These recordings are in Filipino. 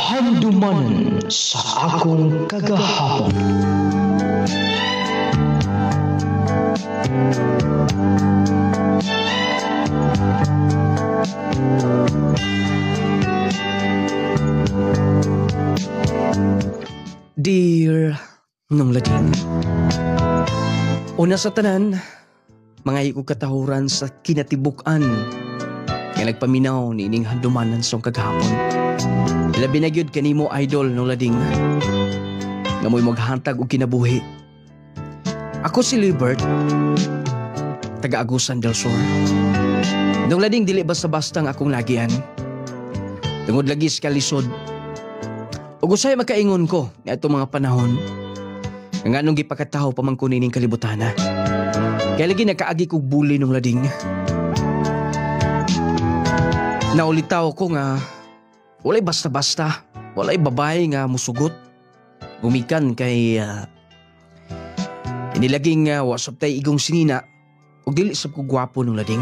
Handumanan sa akong kagahapon. Dear Nung Lading, una sa tanan, mga ikog katahuran sa kinatibukan nga nagpaminaw ni ining handumanan sa kagahapon. Labi na gyud kanimo idol Nung Lading, nga mo'y maghantag og kinabuhi. Ako si Libert, taga Agusan del Sur. Nung Lading, dili basta-basta nga akong lagian. Tungod lagi sa kalisod. Ug usay makaingon ko nga itong mga panahon nga nganong gipakataho pa man kunin ning kalibutana. Kaya lagi nakaagi kog buli Nung Lading. Naulitaw ko nga walay basta-basta, walay babae nga musugot. Gumikan kay inilaging wasap tay igong sinina ug dili sab ko gwapo Nung Lading.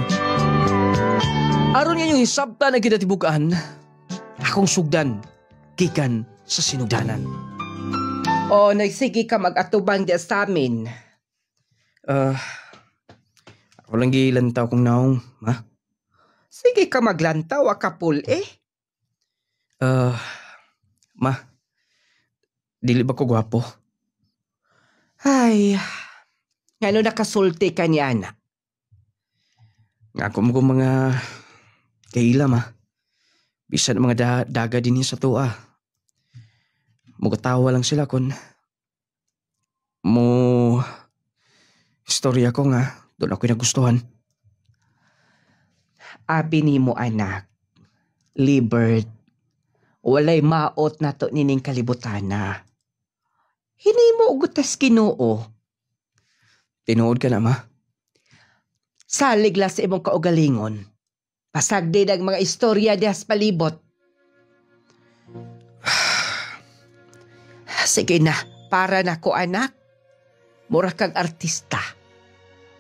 Aron nga yung hisabta na kinatibukan, akong sugdan gikan sa sinugdanan. O, nagsige ka mag-atubang diya sa amin. Ako lang gilantaw kong naong, ma. Sige ka maglantaw, akapul eh. Ma, dili ba ko gwapo? Ay, ngano nakasulti ka niya na? Nga ako mo mga kaila, ma. Bisan mga daga din sa tuwa. Mugatawa lang sila kun istorya ko nga doon ako'y nagustuhan. Abi ni mo anak, Libert, walay maot na to nining kalibutana. Hini mo ugutas Ginoo. Tinuod ka na, ma? Salig la sa imong kaugalingon. Pasagdi ang mga istorya diyas palibot. Sige na, para na ko anak. Mura kag artista.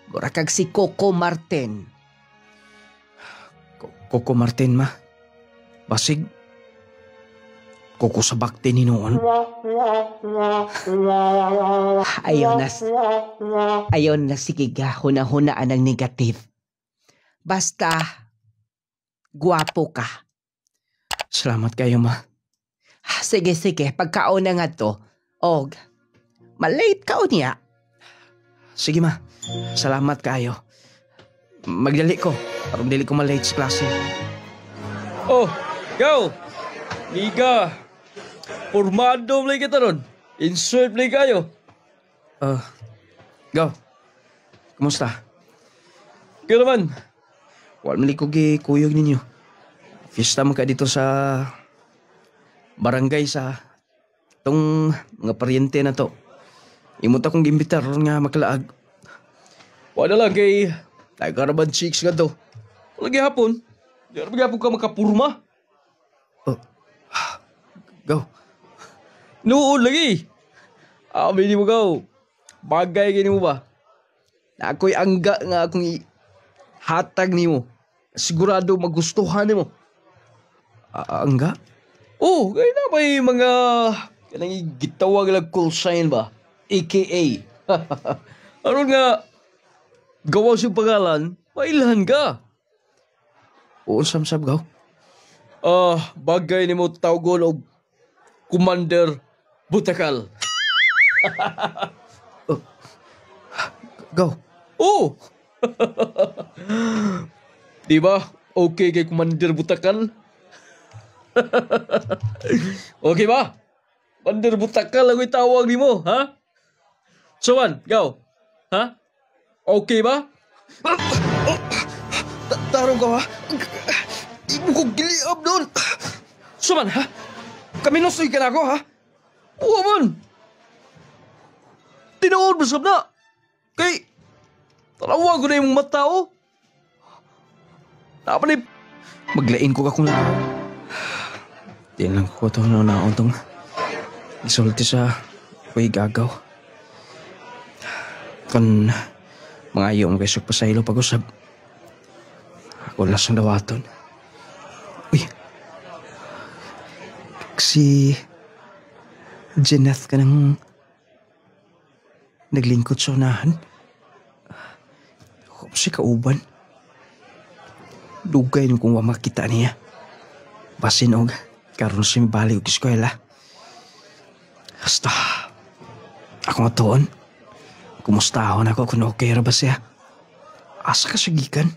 Mura kag si Coco Martin. Coco Martin, ma? Basig Coco sa bakti ni noon. Ayaw na sige ga, hunahunaan ang negative. Basta, guwapo ka. Salamat kayo, ma. Sige, pagkaon na nga to. Og, malate ka o niya. Sige, ma. Salamat kayo. Magdali ko. Parang dili ko malate sa klase. Oh, go! Liga! Formado play kita ron. Insert play kayo. Go. Kumusta? Kaya naman. Wal man ko kuyog ninyo. Fiesta mo ka dito sa barangay sa itong mga paryente na to. Imot akong gimbitar nga makalaag. Wala lang kay nagkaraban chicks ka to. Lagi hapon. Lagi hapon ka makapurma. Go. Noon lagi. Amin ni mo go. Bagay gini mo ba? Na ako'y angga nga akong hatag ni mo. Sigurado magustuhan ni mo. Angga? Oh, kaya na may mga kanang gitawag lang call sign ba? AKA. Ano nga, gawa siyang pangalan, mailahan ka. Oo, samsab, go. Bagay ni mo tawgon og Commander Butakal. Go. Oh! Diba? Okay kay Commander Butakal? Okay ba? Commander Butakal ang itawag ni mo, ha? Suman, go. Ha? Okay ba? Tarong ka, ha? Ibo ko giliab doon. Suman, ha? Kaminusoy ka na ako, ha? Uwa man! Tinood mo sab na! Kay, tarawa ko na yung mata, oh! Napanip! Maglain ko ka kung di lang ko ito naon tong isulti sa kuy gagaw. Kan mga ayaw mo kayo pasaylo pag-usab. Ako lasang dawaton. Uy! Si Jeneth ka nang naglingkod sa unahan. Ako si kauban. Dugay nung kung makita niya. Basin og karon siya balik og eskwela. Basta, ako nga toon. Kumustahon ako kung okay ra ba siya. Asa ka siya gikan?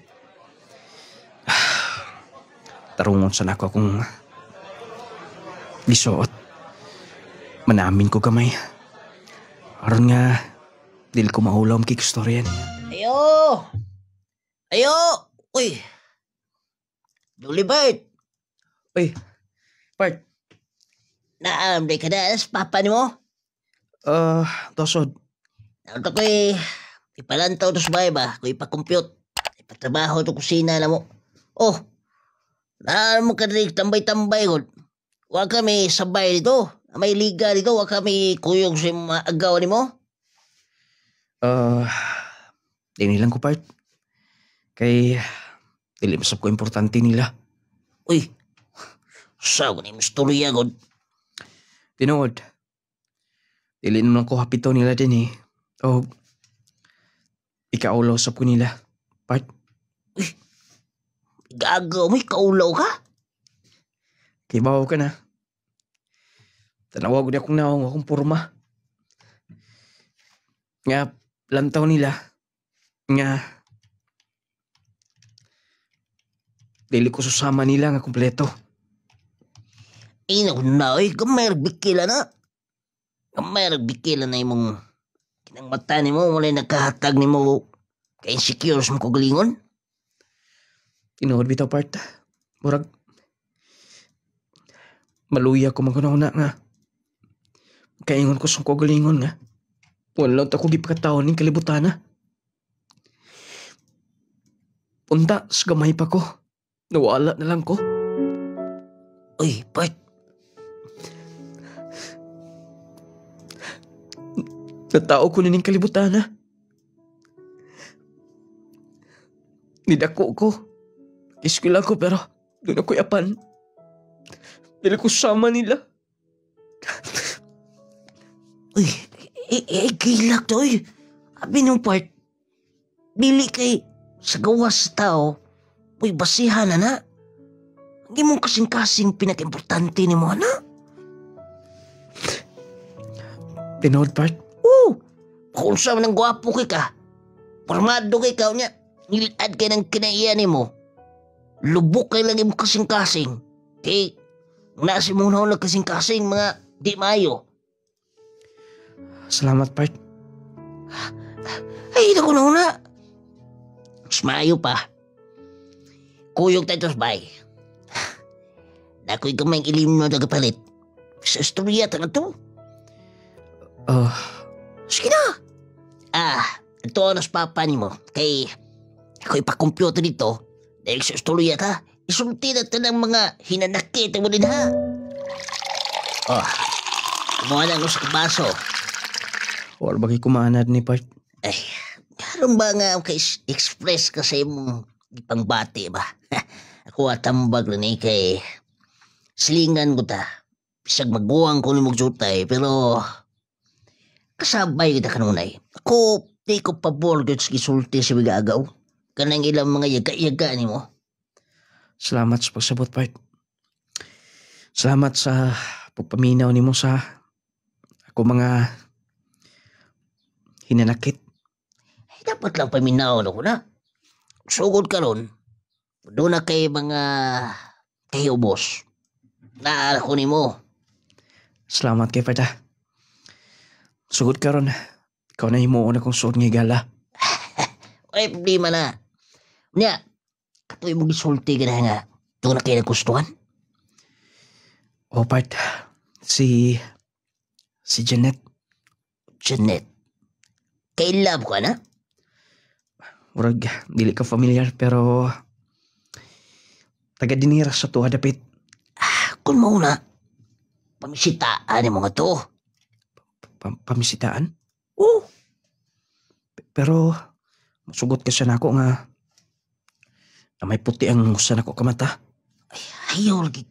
Tarungon sa nako kung gisuot. Manamin ko kamay. Aron nga, dili ko mahulaw ang kikistoryan. Ayo! Ayo! Uy! Julibert! Uy, Part. Naamday ka na sa papa ni mo? Tosod. Naunta ko'y ipalantaw to sa bahay ba? Ko'y ipakompute. Ipatrabaho to kusina na mo. Oh! Naan mo ka rin tambay-tambay ko. Huwag kami sabay dito. May liga dito. Huwag kami kuyog sa mga agaw ni mo. Dini lang ko, Part. Kay, dili masap ko importante nila. Uy! Saan ko na yung istorya ko? Tinood. Dili naman ko hapito nila din eh. O, ikaulaw sa ko nila. Part. Gagaw mo, kaulaw ka? Kay bawa ka na. Tanawa ko na akong naong akong purma. Nga, lantaw nila. Nga, dili ko susama nila nga kompleto. Naku na, oy, gamay nagbikila na. Gamay nagbikila na imong kinang mata ni mo, wala nagkahatag ni mo ka-insecure sa mga kagalingon. Tinood bitaw, Part. Murag, maluya ko magkunahuna nga. Kaingon ko sa kagalingon nga. Wala ako gipakataon ng kalibutan na. Punta, sa gamay pa ko. Nawala na lang ko. Uy, Bart. Natao ko na ng kalibutan na. Nidako ko. Kiskwila ko pero doon ako'y apan. Dili ko sama nila. Uy, gilak to, uy. Abi nung Bart. Dili kay sa gawas sa tao, uy, basihan na na. Hindi mo kasing-kasing pinaka-importante ni mo, na? Tinood, Part. Kung saan ng gwapo kay ka, formado kay ka niya, nilad kay ng kinaiyan mo. Lubok kay lang yung kasing-kasing. Kay, nasi mong naon kasing-kasing mga di mayo. Salamat, Part. Ay, naku na. Mas mayo pa. Kuyog tayo sa bay. Nako'y kamay ilim na nagapalit. Sa istorya ta na to. Sige na. Ito nas papa ni mo. Kay, ako'y pa-computer dito. Dahil sa istorya ta, isulti na ito ng mga hinanakit mo din ha. Kumuha na sa kabaso. Wala bagay kumanad ni Part. Ay, karon ba nga express ka sa imong ipangbati ba? Ako atambag rin kay silingan ko ta. Bisag magbuwang ko ni magjutay, pero kasabay kita kanunay. Ako, di ko pabor gud sa gisulti sa bigagaw. Kanang ilang mga yaga-yaga ni mo. Salamat sa pagsabot, Part. Salamat sa pagpaminaw ni mo sa ako mga hinanakit. Ay, dapat lang paminaw na ko na. Sugod ka ron, doon na kay mga kayo, boss. Naala ko ni mo. Salamat kay Part. Sugod ka ron. Ikaw na himuon akong suot ng gala. Ay, problema na. Nya, katoy mo gisulti ka na nga. Doon na kayo nagustuhan. O, Part. Si Janet. Janet. Kay love ka na? Murag, dili ka familiar pero taga dinira sa tuwa dapit. Kung mo na, pamisitaan ni mga to. Pamisitaan? Oo. Pero masugot ka siya nako nga na may puti ang usan ako kamata. Ayaw lagi.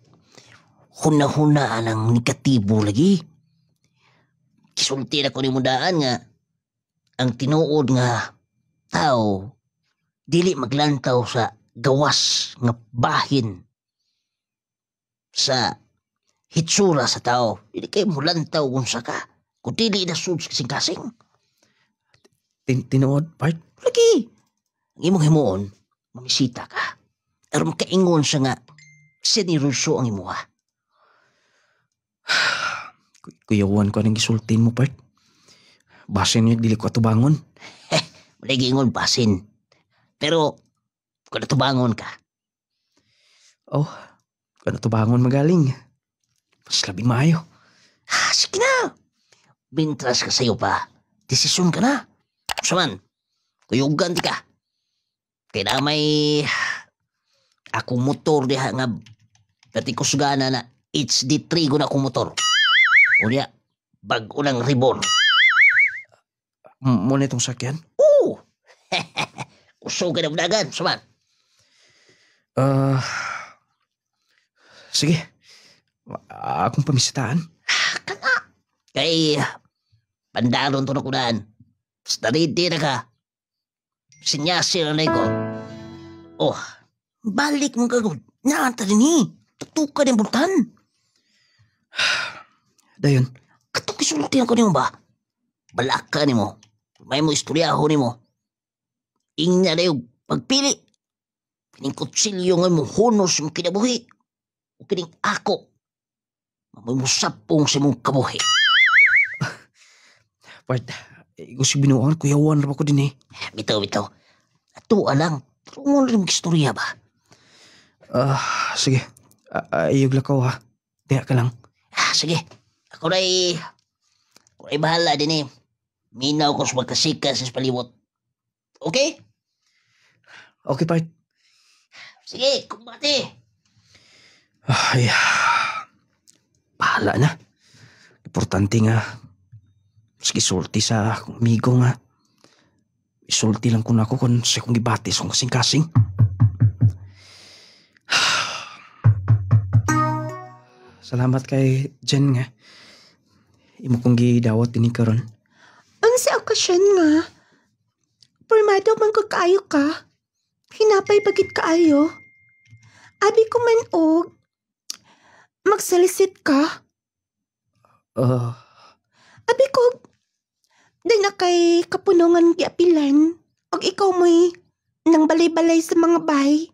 huna-huna ang negatibo lagi. Kisulti na ko ni mudaan nga ang tinuod nga tao dili maglantaw sa gawas nga bahin sa hitsura sa tao. Dili kay mulantaw unsa ka kung dili na sud kasing-kasing. Tinuod, part? Lagi, ang imong himuon, mamisita ka. Aron kaingon siya nga sineryoso ang imuha. Kuyawan ko anong gisultin mo, part. Basin niyo, dili ko atubangon. Malagi ingon basin. Pero, kung natubangon ka, Oh, kung atubangon magaling. Mas labing maayo. sige na. Bintras ka sa'yo pa. Desisyon ka na. Saman, kuyugan di ka. Kaya na may akong motor diha nga pati kusgana na HD3 ko na akong motor. Unya, bago ng ribon. Muna itong sakyan? Oo! Kusog ka na budagan, saman. Sige. Akong pamisitaan. Kay, pandalon to na kunaan. Basta ready na ka. Sinyasi na na ko. Oh, balik mo kagod. Naanta rin eh. Tutuka din bultan. Dayon. Katong kisultihan ko niyo ba? Balaka ni mo. May mo istoryaho ni mo. Ingnya na yung pagpili. Kining kutsilyo nga mo hunos yung kinabuhi. O kining ako. Mamoy mo sapong sa mong kabuhi. Part, gusto binuang kuyawan na ako din eh. Bitaw. Ato lang. Pero mo rin mag-istorya ba? Sige. Ayog lakaw ha. Diya ka lang. Sige. Ako na'y bahala din eh. Minaw ko sa magkasikas sa paliwot. Okay? Okay, part. Sige, kumbati. Ay, bahala na. Importante nga. Sige, sulti sa amigo nga. Isulti lang ko na ako kung sa kong gibatis kung kasing-kasing. Salamat kay Jen nga. Imo kong gidawat din karon. Ang sa okasyon nga, pormado man ko kaayo ka. Hinapay bagit kaayo. Abi ko man og, magsalisit ka. Abi ko, di na kay kapunungan giapilan. Og ikaw mo'y nang balay-balay sa mga bahay.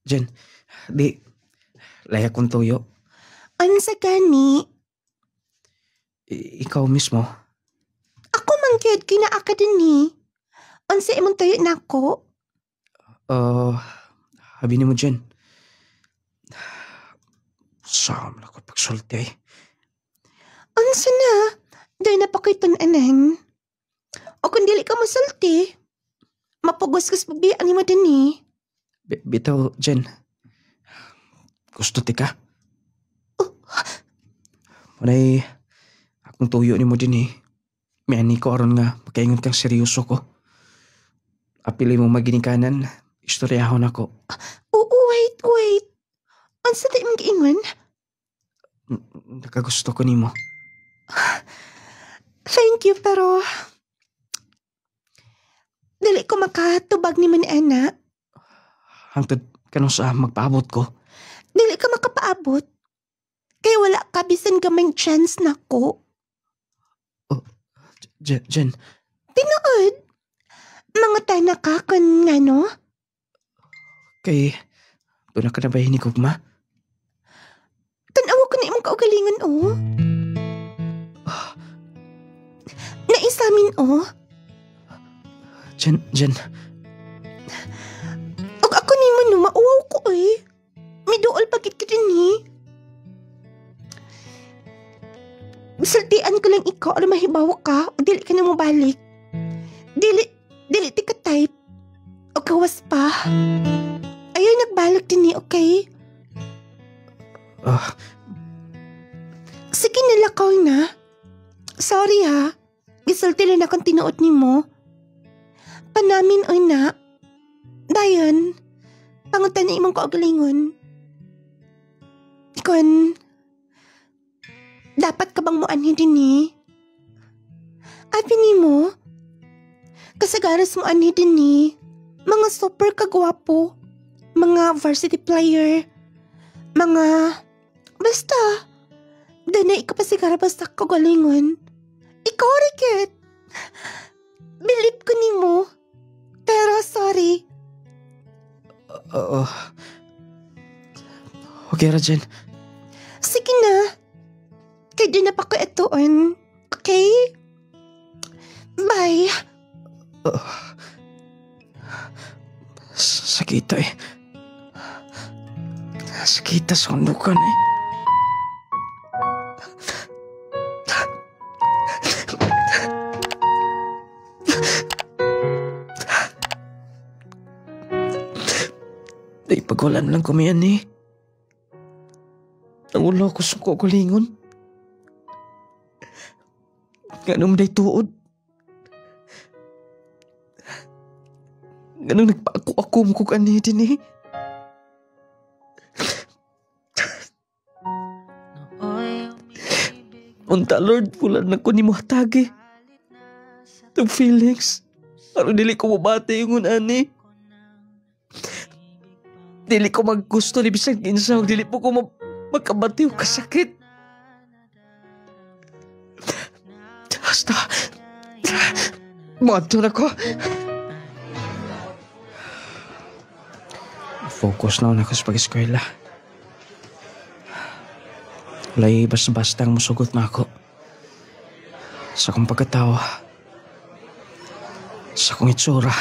Jen, di, laya kong tuyo. Ano sa gani? Ikaw mismo. Ako man gyud kinaaka din ni. Unsa imong tuyo nako? Habi ni mo Jen. Saan na ko pagsulti ay. Unsa na? Dahil na pa ko'y tunanan. O kung dili ka masulti, mapugos kas pagbiyaan mo din ni. Bitaw, Jen. Gusto ti ka? Manay, akong tuyo ni mo din eh. Miyani ko aron nga, pagkaingon kang seryoso ko. Apili mo maginikanan, istoryahon ako. Oo, wait. Unsa di mong giingon? Nakagusto ko ni mo. Thank you, pero dili ko makatubag ni man ana. Hangtod ka nung sa magpaabot ko. Dili ka makapaabot. Kaya wala ka bisan gamay chance nako. Jen, Tinuod. Mga tana ka kun ngano? kay doon na ka na ba hinigugma? Tanawa ko na imong kaugalingon Naisamin Jen, Og ako ni mo no, mauwaw ko eh. May duol pagit ka din eh. Saltian ko lang ikaw alam mahibaw ka o dili ka na mo balik. Dili ti ka type. O kawas pa. Ayaw nagbalik din eh, okay? Sige nalakaw na. Sorry ha. Gisulti lang akong tinuot ni mo. Panamin o na. Dayon, pangutan na imong kaugalingon. Kon, dapat ka bang muanhi din ni? Abi ni mo? Kasagaras mo ani din ni. Mga super kagwapo. Mga varsity player. Mga... Basta. Danay ka pa sigara basta kagalingon. Ikaw rikit. Bilip ko ni mo. Pero sorry. Okay ra dyan. Sige na. Kaya di na pa ko itoon. Okay? Bye. Sakita eh. Sakita sa kandukan eh. Day pagwalan lang kumiyan eh. Nangulo ko sa kukulingon. Ganun day tuod. Ganun nagpaako-ako mo kung ano din eh. Unta Lord, pulan na ko ni mo hatagi. Itong feelings. Pero dili ko mabati yung unani. Dili ko maggusto ni bisang kinsa. Dili po ko magkabati yung kasakit. Basta. Mato na ko. Focus na ako sa pag-eskwela. Walay basta-basta ang musugot na ako. Sa akong pagkatawa. Sa akong itsura.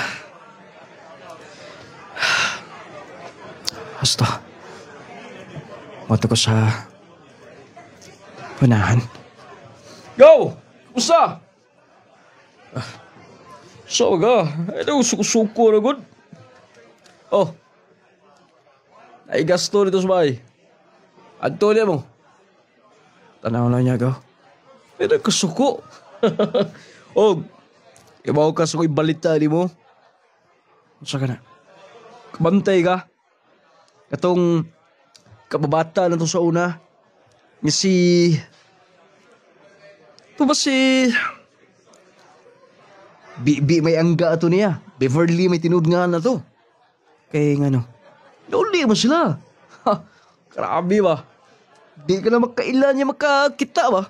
Basta. Mato ko sa panahan. Go! Kumusta? So ka? Ano suko-suko na good? Oh. Ay gasto nito sa bahay. Adto niya mo. Tanaw na niya, gaw. Pero kasuko. Oh. Ibaw ka sa ko'y balita ni mo. Masa ka na? Kabantay ka. Katong kababata na to sa una. Nga si... Ito ba si... may angga ato niya. Beverly may tinud nga na to. Kaya nga no. Nauli mo sila. Ha, grabe ba? Di ka na makailan niya makakita ba?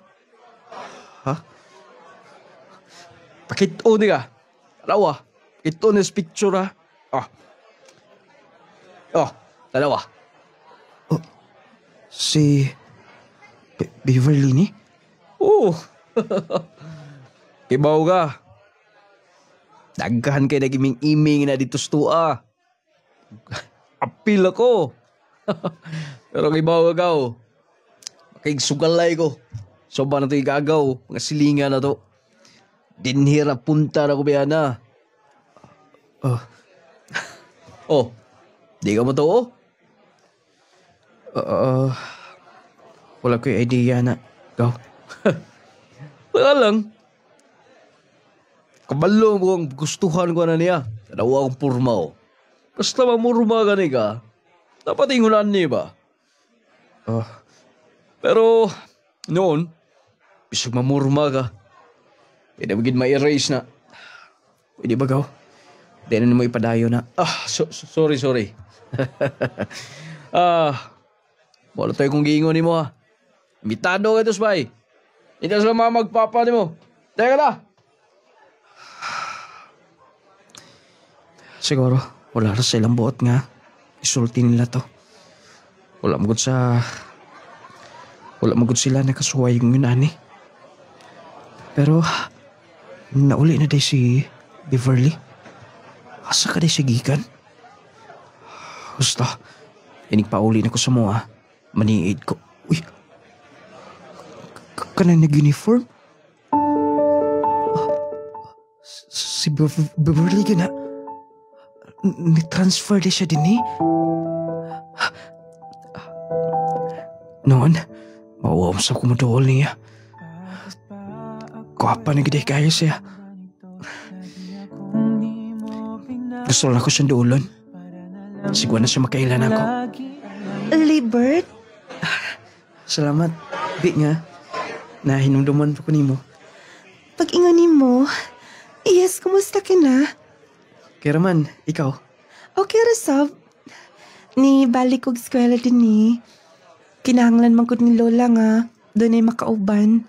Ha? Pakito ni ka. Dalawa. Ito na picture ha. Ah. Oh, dalawa. Si... Beverly ni? Oo. Kibaw ka. Daghan kay nagiming-iming na dito sa tua. Apil ako. Pero kibaw ka ka. Makigsugalay ko. So ba na ito igagaw? Mga silingan na to. Dinhira punta na ko ba na? Oh. Di ka mo to oh? Wala ko yung idea na. Gaw. Wala lang. Kabalo mo ang gustuhan ko na niya. Dalawa akong purma oh. Basta mamurma ka ni ka. Dapat ingunan niya ba? Pero noon, bisag mamurma ka. Pwede magiging ma-erase na. Pwede ba, gaw? Di na mo ipadayo na. Sorry. Wala tayo kung giingon ni mo ha. Imitado ka ito, Spy. Hindi sila magpapa ni mo. Teka na. Siguro, wala rin sa ilang buot nga. Isulti nila to. Wala magod sila nakasuway yung yunani. Pero, nauli na day si Beverly. Asa ka day si Gikan? Basta, inig pauli na ko sa mga maniid ko. Uy, kanang nag-uniform? Si Beverly ka na. Ni-transfer di siya din eh. Noon, mauwam sa kumudool niya. Kuwapa na gede kaya siya. Gusto lang ako siyang duulon. Siguro na siya makailan ako. Libert? Salamat. Di nga. Nahinumduman pa ko nimo. Pag-ingonin mo, yes, kumusta ka na? Kaya man, ikaw. Okay, Rasab. Ni balik kog eskwela din ni. Kinahanglan man gud ni Lola nga, doon ay makauban.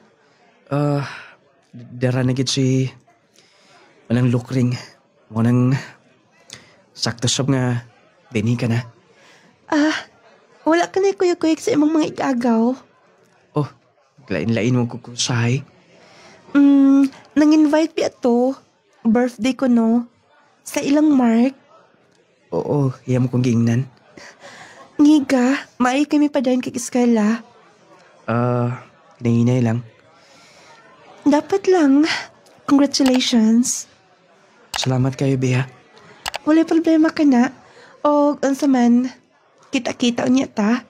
Dara na gid si manang lukring. Manang sakto sab nga dini ka na. Wala ka na kuyag-kuyag sa imong mga igagaw. Oh, lain-lain mo kukusahay. Nang-invite pi ato. Birthday ko no. Sa ilang mark. Oo, iyam kong giingnan. Ngiga, maay kami pa dahil kag eskwela. Nahinay lang. Dapat lang. Congratulations. Salamat kayo, Bea. Wala problema ka na. O, unsa man, kita-kita unya ta.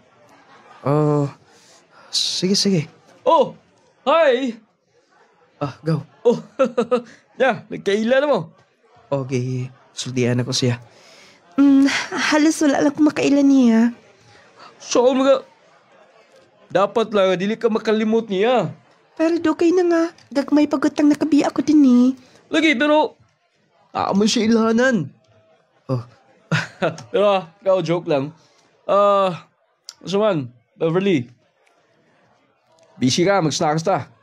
Oh, sige. Oh! Hi! Go. Oh! Ya, nagkaila na mo. Okay, sultian ako siya. Halos wala lang kumakailan niya. So, mga... Dapat lang, dili ka makalimot niya. Pero dugay na nga, gagmay pagutang nakabiya ako din eh. Lagi, pero... Amo siya ilahanan. Oh, Pero, ikaw, joke lang. Man, Beverly. Busy ka, mag-snacks ta.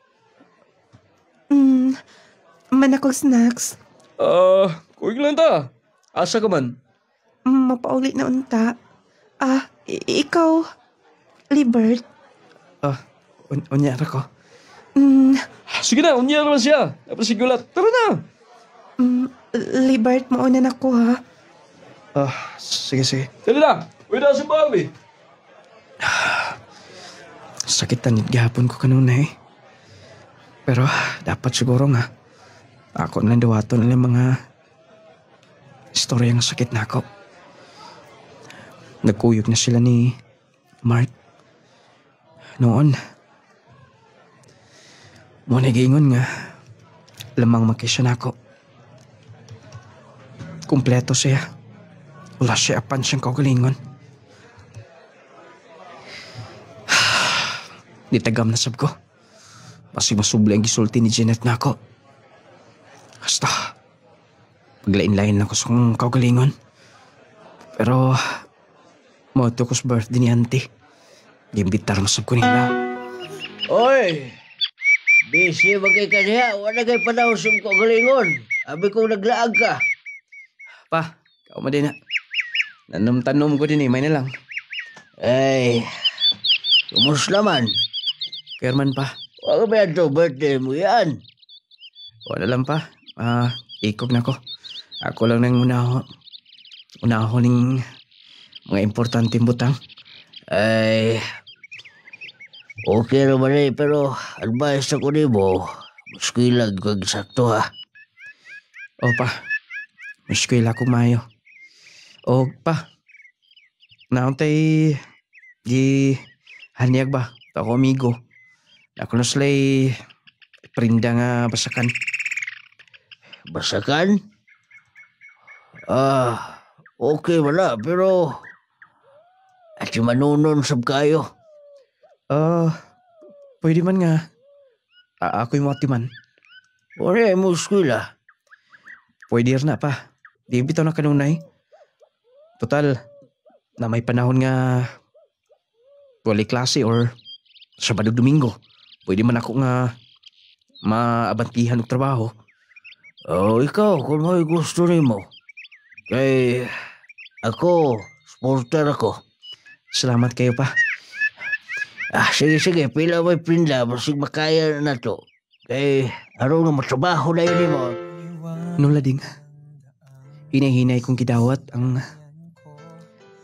Man akong snacks. Kuwig lang ta. Asa ka man? Mapaulit na unta. Ikaw, Libert. unyara ko. Sige na, unya naman siya. Tapos sigulat. Tara na. Libert, mauna na ko ha. Sige. Dali na. Uy na si Bobby. Sakitan gihapon ko kanuna eh. Pero dapat siguro nga ako na dawaton ng mga istorya ng sakit na ako. Nagkuyog na sila ni Mark. Noon, muna gingon nga lamang makisya na ako. Kumpleto siya. Wala siya apan siyang kaugalingon. Nitagam na sab ko. Basi masubli ang gisulti ni Jeanette na ako. Basta, paglain-lain lang ko sa kong kaugalingon. Pero, mauto ko sa birthday ni auntie. Gimbitar masab ko nila. Oy! Busy ba kay kaniya? Wala kay panahon sa ko galingon. Abi ko naglaag ka. Pa, ikaw ma din na. Nanam-tanom ko din eh, may na lang. Ay, kumusta man? Kerman pa. Wala ba ito birthday mo yan? Wala lang pa. Ikog na ko. Ako lang nang unaho ning mga importanteng butang. Ay, okay naman eh, pero advice ako ni mo, muskilag kag sakto ha. O pa, muskila ko mayo. O pa, naon tay di hanyag ba? Ako amigo. Ako na sila'y prinda nga basakan. Basakan? Okay wala, pero at yung manunon sab kayo. Pwede man nga. Ako yung matiman. Wala mo eskwela. Pwede na pa. Di bitaw na kanunay. Total, na may panahon nga wali klase or Sabado Domingo. Pwede man ako nga maabantihan og trabaho. Ikaw, kung may gusto rin mo. Kay ako, sporter ako. Salamat kayo pa. Sige, pila may prinda, masig makaya na to. Kay araw nga matrabaho na yun mo. Nulading, hinay-hinay kong gidawat ang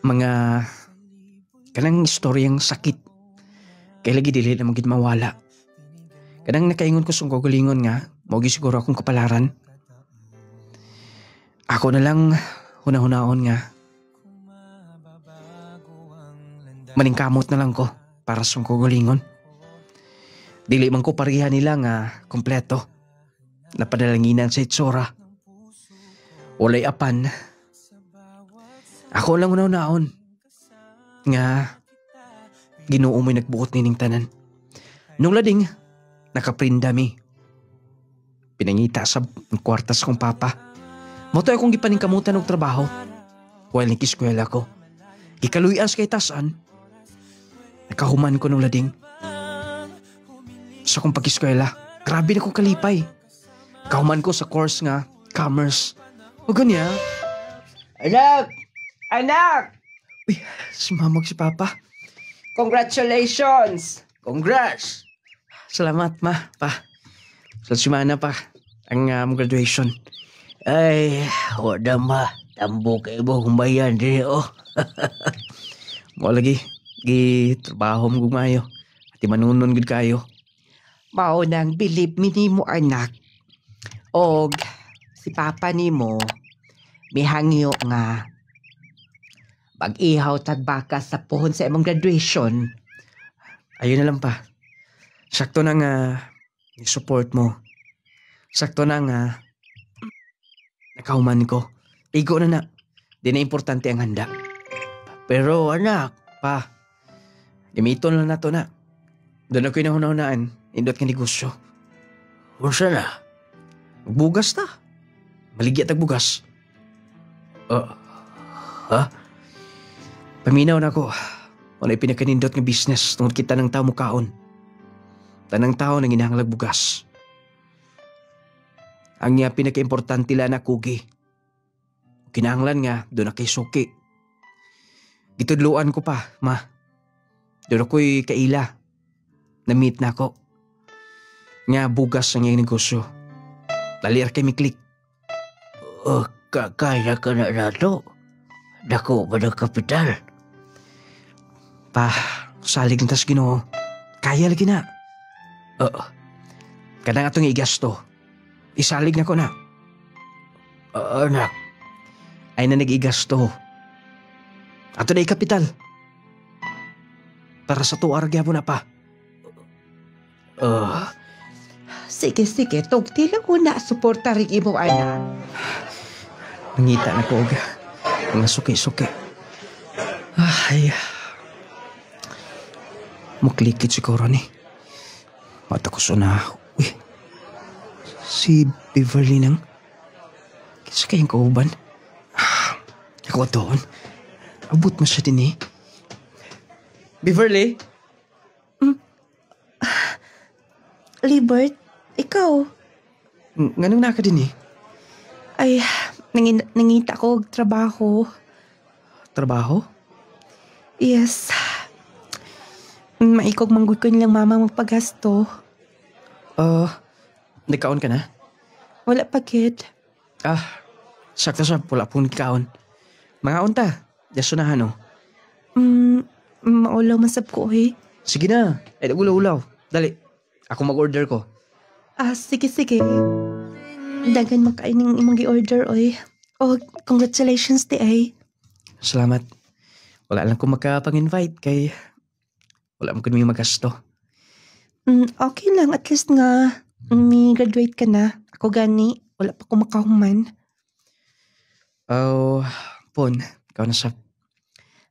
mga kanang istoryang sakit. Kay lagi dili na magid mawala. Kanang nakaingon ko sung kagalingon nga, maugi siguro akong kapalaran. Ako na lang hunahunahon nga. Maningkamot na lang ko para sung kagalingon. Dili man ko parihan nila nga kompleto. Napadalanginan sa itsura. Walay apan. Ako lang hunahunahon nga Ginoo mo'y nagbuot nining tanan. Nung lading, nakaprinda mi. Pinangita sa kwartas kong papa. Moto akong gipaningkamutan og trabaho. While nikiskwela ko. Gikaluyas kay tasan. Nakahuman ko nung lading. Sa kong pag-eskwela, grabe na kong kalipay. Kahuman ko sa course nga, commerce. O ganya. Anak! Anak! Uy, si mamag si papa. Congratulations! Congrats! Salamat ma, pa. Sa simana pa, ang graduation. Ay, wala ma. Tambo kayo mo humayan din oh. Mo lagi, trabaho mo gumayo. At manunon gud kayo. Mao nang bilib mi nimo anak. Og si papa nimo mihangyo nga mag-ihaw tagbaka sa pohon sa imong graduation. Ayun na lang pa. Sakto na nga support mo. Sakto na nga nakahuman ko. Igo na. Di na importante ang handa. Pero anak, pa, gamiton lang na to na. Doon ako'y nahuna-hunaan. Indot ka negosyo. Unsa na? Magbugas ta. Maligya tag bugas. Ha? Paminaw na ko. Wala'y pinakanindot nga business tungod kita ng tao mukaon. Tanang tao nang inahanglag bugas. Ang niya pinaka-importante lang na kugi. Kinahanglan nga, doon na kay suki. Gitudluan ko pa, ma. Doon ako'y kaila. Na-meet na ako. Nga bugas ang iyang negosyo. Lalir kay miklik. Kaya ka na nato. Dako ba ng kapital? Pa, salig na tas Ginoo. Kaya lagi na. Kadang atong igasto. Isalig na ko na. Anak, Ay na nag-igasto. Ato na kapital. Para sa tuwar gyapon na pa. Sige, tugti lang ko na suporta rin imong anak. Nangita na ko og mga suki-suki. Ay. Muklikit siguro ni. Mata ko na. Uy. Si Beverly nang. Kisa kayong kauban. Ako doon. Abot mo siya din eh. Beverly? Libert, ikaw? Nganong naka din eh? Ay, nangita ko og trabaho. Trabaho? Yes. Maikog manggoy ko nilang mama magpagasto. Nagkaon ka na? Wala pa, kid. Sakto sa pula pong nagkaon. Mga unta, yaso na ano? Maulaw masab ko, eh. Sige na, ay nagulaw-ulaw. Dali, ako mag-order ko. Sige. Dagan makain ng imong gi-order, oy. Oh, congratulations, ti ay. Salamat. Wala lang ko makapang-invite kay wala mo kami magasto. Okay lang, at least nga may graduate ka na. Ako gani, wala pa ko makahuman. Pon, ikaw na sa...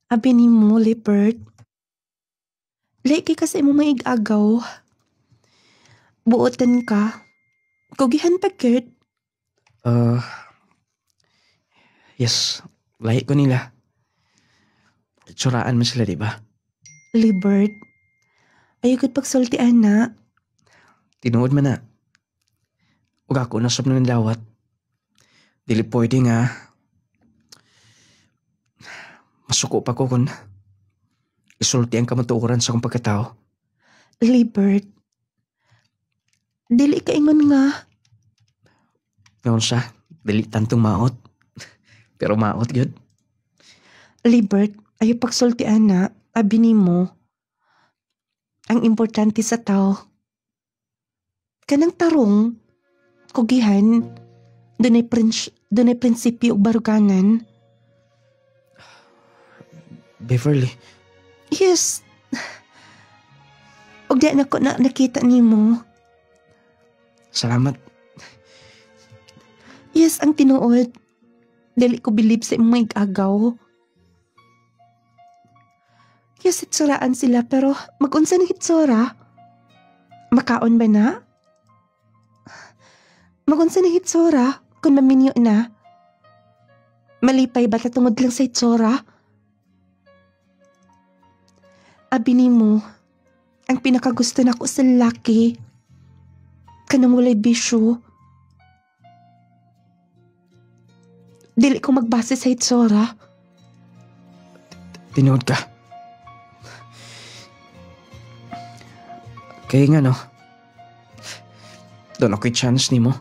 Abi ni mo, Libert. Lagi kasi mo maig-agaw. Buotan ka. Kugihan pa, Kurt. Yes, lahi ko nila. Tsuraan mo sila, diba? Libert, ayugod pagsultian na. Tinuod man na. Huwag ako nasab na ng lawat. Dili pwede nga. Masuko pa ko kung isulti ang kamatuoran sa kong pagkatao. Libert, dili ka ingon nga. Ngayon siya, dili tantong maot. Pero maot yun. Libert, ayaw pagsultian na. Abi ni mo. Ang importante sa tao. Kanang tarong, kugihan, dunay prinsipyo o baruganan. Beverly, Yes. Og di na ko na nakita ni mo. salamat. Yes, ang tinuod. Dili ko believe sa imong agaw. Yes, hitsuraan sila pero mag-unsa ng hitsura? Makaon ba na? Mag-unsa ng hitsura kung maminyo na? Malipay ba tungod lang sa hitsura? Abi nimo, ang pinakagusto nako sa lalaki, kanang walay bisyo. Dili ko magbase sa hitsura. Tinuod ka. Kaya nga no, doon ako'y chance ni mo.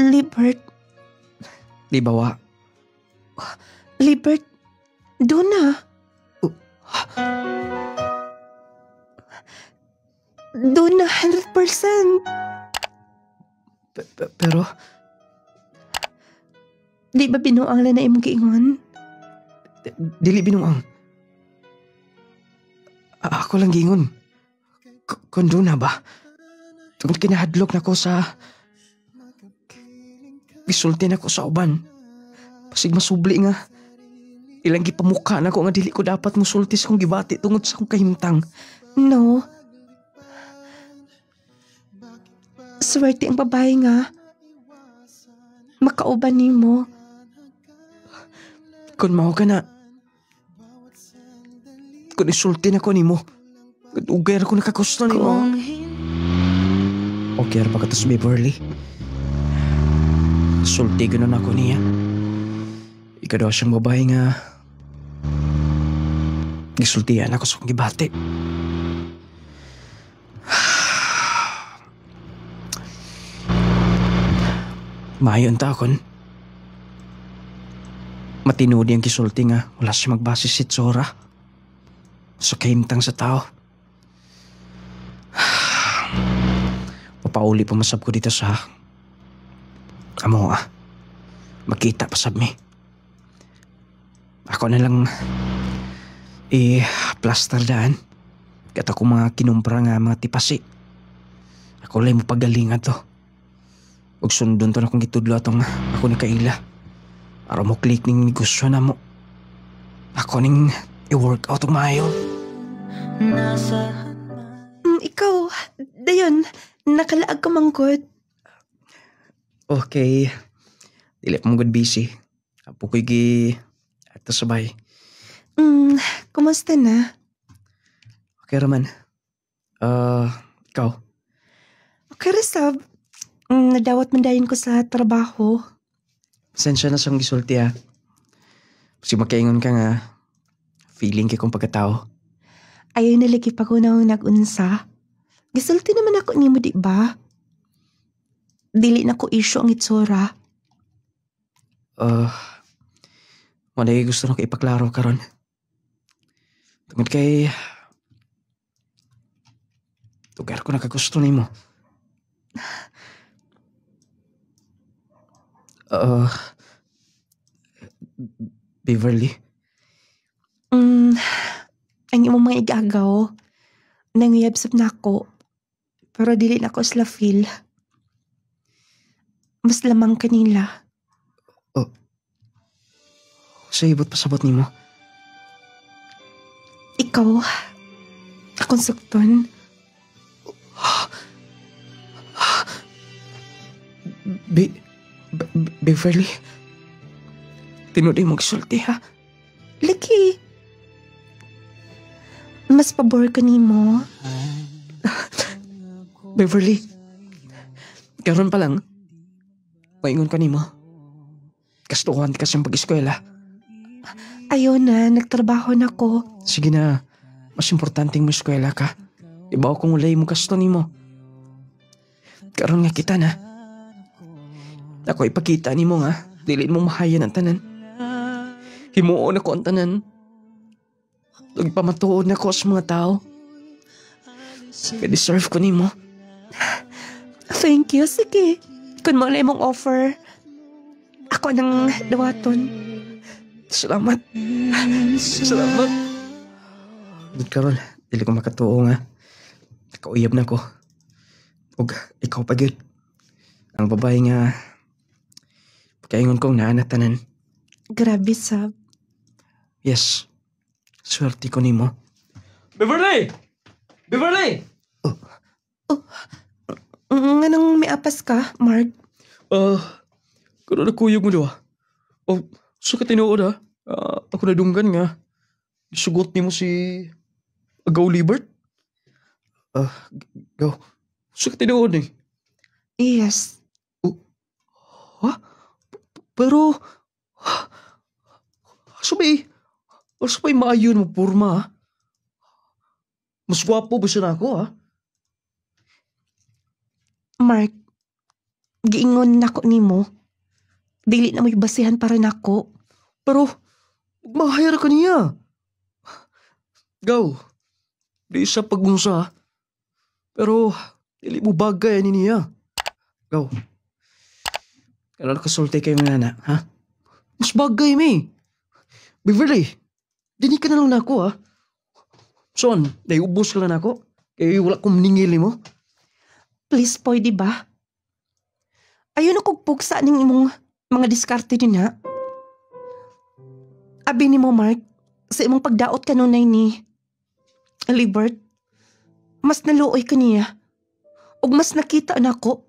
Libert, Di ba wa? Libert, doon na. Doon na 100%. Pero, Di ba binuang lang na imong giingon? dili binuang. Ako lang gingon. Kung doon na ba? Tungkol kinahadlok na ko sa... Gisulti na ko sa uban. Pasig masubli nga. Ilang gipamuka na ko nga dili ko dapat musultis kong gibati tungod sa akong kahimtang. No. Swerte ang babae nga. Makauban nimo. Kung mao ka na. Kung isulti na ko nimo. Ugay ko nakagusto nimo. Okay ra ba ka to, Beverly? Sulti gano'n ako niya. Ikaw daw siyang babae nga gisultihan ako sa kong gibati. Maayon ta akon. Matinudi ang kisulti nga wala siya magbase sa itsura. Sa kahimtang sa tao. Papauli pumasab ko dito sa amo makita pa sab mi. Ako na lang plaster daan. Kata ko mga kinumpra nga mga tipasi. Ako lang mo pagalingan to. Ug sundon to na kong gitudlo atong ako ni Kaila. Para mo click ning negosyo na mo. Ako ning i-work out ang maayo. Ikaw, dayon, nakalaag ka manggod. Okay. Dili pa mo good busy. Apo ko'y ato sabay. Kumusta na? Okay raman. Ikaw? Okay resab. Nadawat man dayon ko sa trabaho. Pasensya na sa gisulti ha. Kasi makaingon ka nga. Feeling kay kong pagkatao. Ayaw na lagi pa ko na nag-unsa. Gisulti naman ako nimo di ba? Dili na ko issue ang itsura. Wala gusto na ko ipaklaro karon. Tungod kay... Tugar ko nakagusto nimo. Beverly? Ang imong mga igagaw, nanguyabsap na ako. Pero dili na ko sila feel. Mas lamang kanila. Sa ibot pasabot nimo. Ikaw, akong sukton. Beverly? Tinuod mo gisulti ha? Lagi. Mas pabor ka nimo. Beverly? Karon pa lang. Paingon ka nimo. Kastuhan ka siyang pag-eskwela. Ayaw na, nagtrabaho na ko. Sige na. Mas importanteng mo eskwela ka. Ibaw kung ulay mo kasto nimo. Karon nga kita na. Ako ipakita nimo nga. Dili mo mahayan ang tanan. Himuon ako ang tanan. Nagpamatuod na ko sa mga tao. Deserve ko nimo. Thank you, sige. Kung mo na imong offer, ako nang dawaton. Salamat. Salamat. Dud karon, dili ko makatuo nga. Nakauyab na ko. Ug ikaw pa gyud. Ang babae nga pagkaingon kong naanatanan. Grabe, Sab. Yes. Swerte ko nimo. Beverly! Beverly! Nga nang may apas ka, Mark? Kano na kuyog mo daw? So ka tinuod ako nadunggan nga. Isugot ni mo si Agaw Libert? Gaw. So ka tinuod eh. Yes. Pero, sabay maayon mo porma ha? Mas gwapo ba siya na ako ha? Mark, giingon nako nimo. Dili na mo'y basihan para nako. Pero, mahayar ka niya. Gaw, di sa pagunsa ha? Pero, dili mo bagay ani niya. Gaw, kailan nakasulti kayo mga anak, ha? Mas bagay, may. Beverly, dini ka na lang na ako, ha? Son, naiubos ka lang na ako? Kaya wala kong maningili mo? Please, pwede ba? Ayun ako pugsa ning imong mga diskarte din ha. Abi ni mo, Mark, sa imong pagdaot kanunay ni Libert, mas naluoy ka niya. Ug mas nakita nako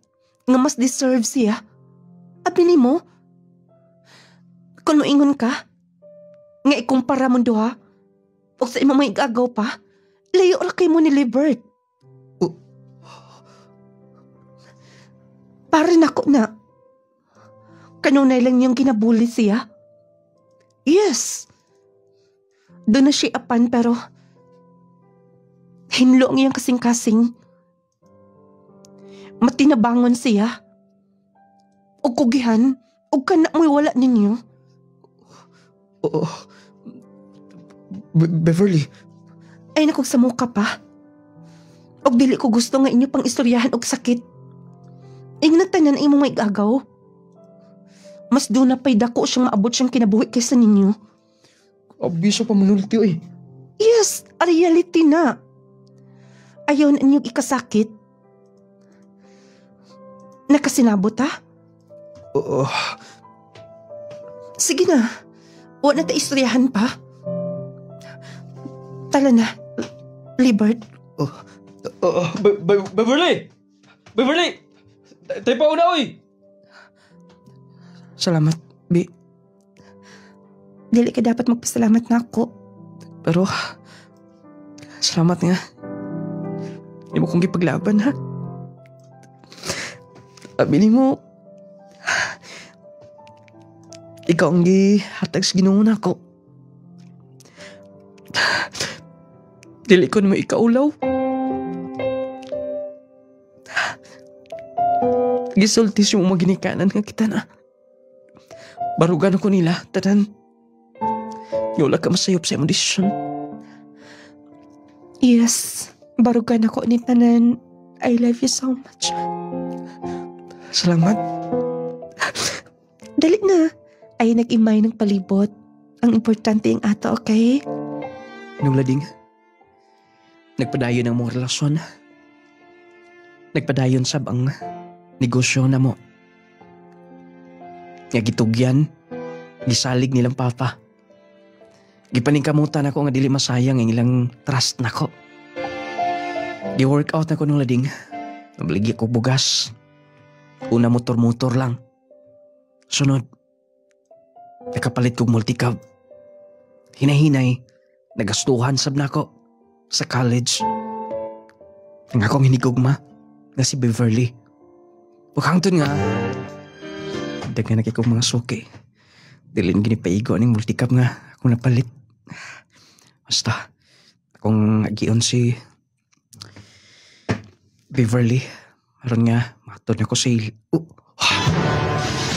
nga mas deserve siya. Abi ni mo, kung moingon ka, nga ikumpara mo duha, o sa imong may igagaw pa, layo ra kay mo ni Libert. Para nako na, kanunay lang niyang kinabuli siya. Yes, doon na siya apan pero hinlo ang iyang kasing-kasing. Matinabangon siya. O kugihan, o kana mo'y wala ninyo. Beverly. Ay nakog sa muka pa. Og dili ko gusto nga inyo pang istoryahan og sakit. Ingnan tanan imong may gagaw. Mas doon na pa'y dako siyang maabot siyang kinabuhi kaysa ninyo. Abiso pa manulti eh. Yes, a reality na. Ayaw na inyong ikasakit. Nakasinabot ha? Sige na. Huwag na taistoryahan pa. Tala na, Libert. Beverly! Beverly! Tayo pa una, oy! Salamat, Bi. Dili ka dapat magpasalamat na ako. Pero, salamat nga. Hindi mo kong gipaglaban, ha? Abili mo, ikaw ang gihatag sa Ginoo nako. Dili ko naman ikaulaw. Gisultis yung mga ginikanan nga kita na. Barugan ako nila, tanan. Wala ka masayop sa imong desisyon. Yes, barugan ako ni tanan. I love you so much. Salamat. Dali na. Ay nag-imay ng palibot. Ang importante ang ato, okay? Nulading, nagpadayon ang mong relasyon. Nagpadayon sab ang negosyo na mo. Nga gitugyan, gisalig nilang papa. Gipaningkamutan ako nga dili masayang ang ilang trust nako. Gi-workout na ko nung lading. Nabaligi ko bugas. Una motor-motor lang. Sunod, nakapalit kong multicab. Hinahinay, nagastuhan sab na ako sa college. Ang akong hinigugma nga si Beverly. Bukhangton nga, dagan na kong mga suki. Dilin ginipaigo aning multicab nga akong napalit. Basta, akong agion si Beverly. Maron nga, matod na ko sa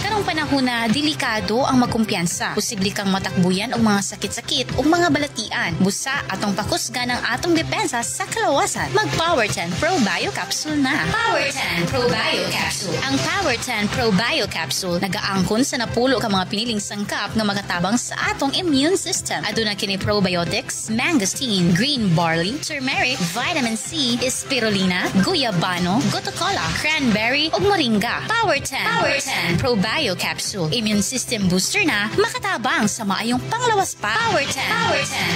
Karong panahon na delikado ang magkumpiyansa. Posible kang matakbuyan og mga sakit-sakit o mga balatian. Busa atong pakusgan ang atong depensa sa kalawasan. Mag Power 10 Pro Bio Capsule na. Power 10 Pro Bio Capsule. Ang Power 10 Pro Bio Capsule nagaangkon sa napulo ka mga piniling sangkap nga magatabang sa atong immune system. Aduna kini probiotics, mangosteen, green barley, turmeric, vitamin C, spirulina, guyabano, gotokola, cranberry ug moringa. Power 10 Pro Bio Capsule Capsule. Immune system booster na, makatabang sa maayong panglawas pa. Power 10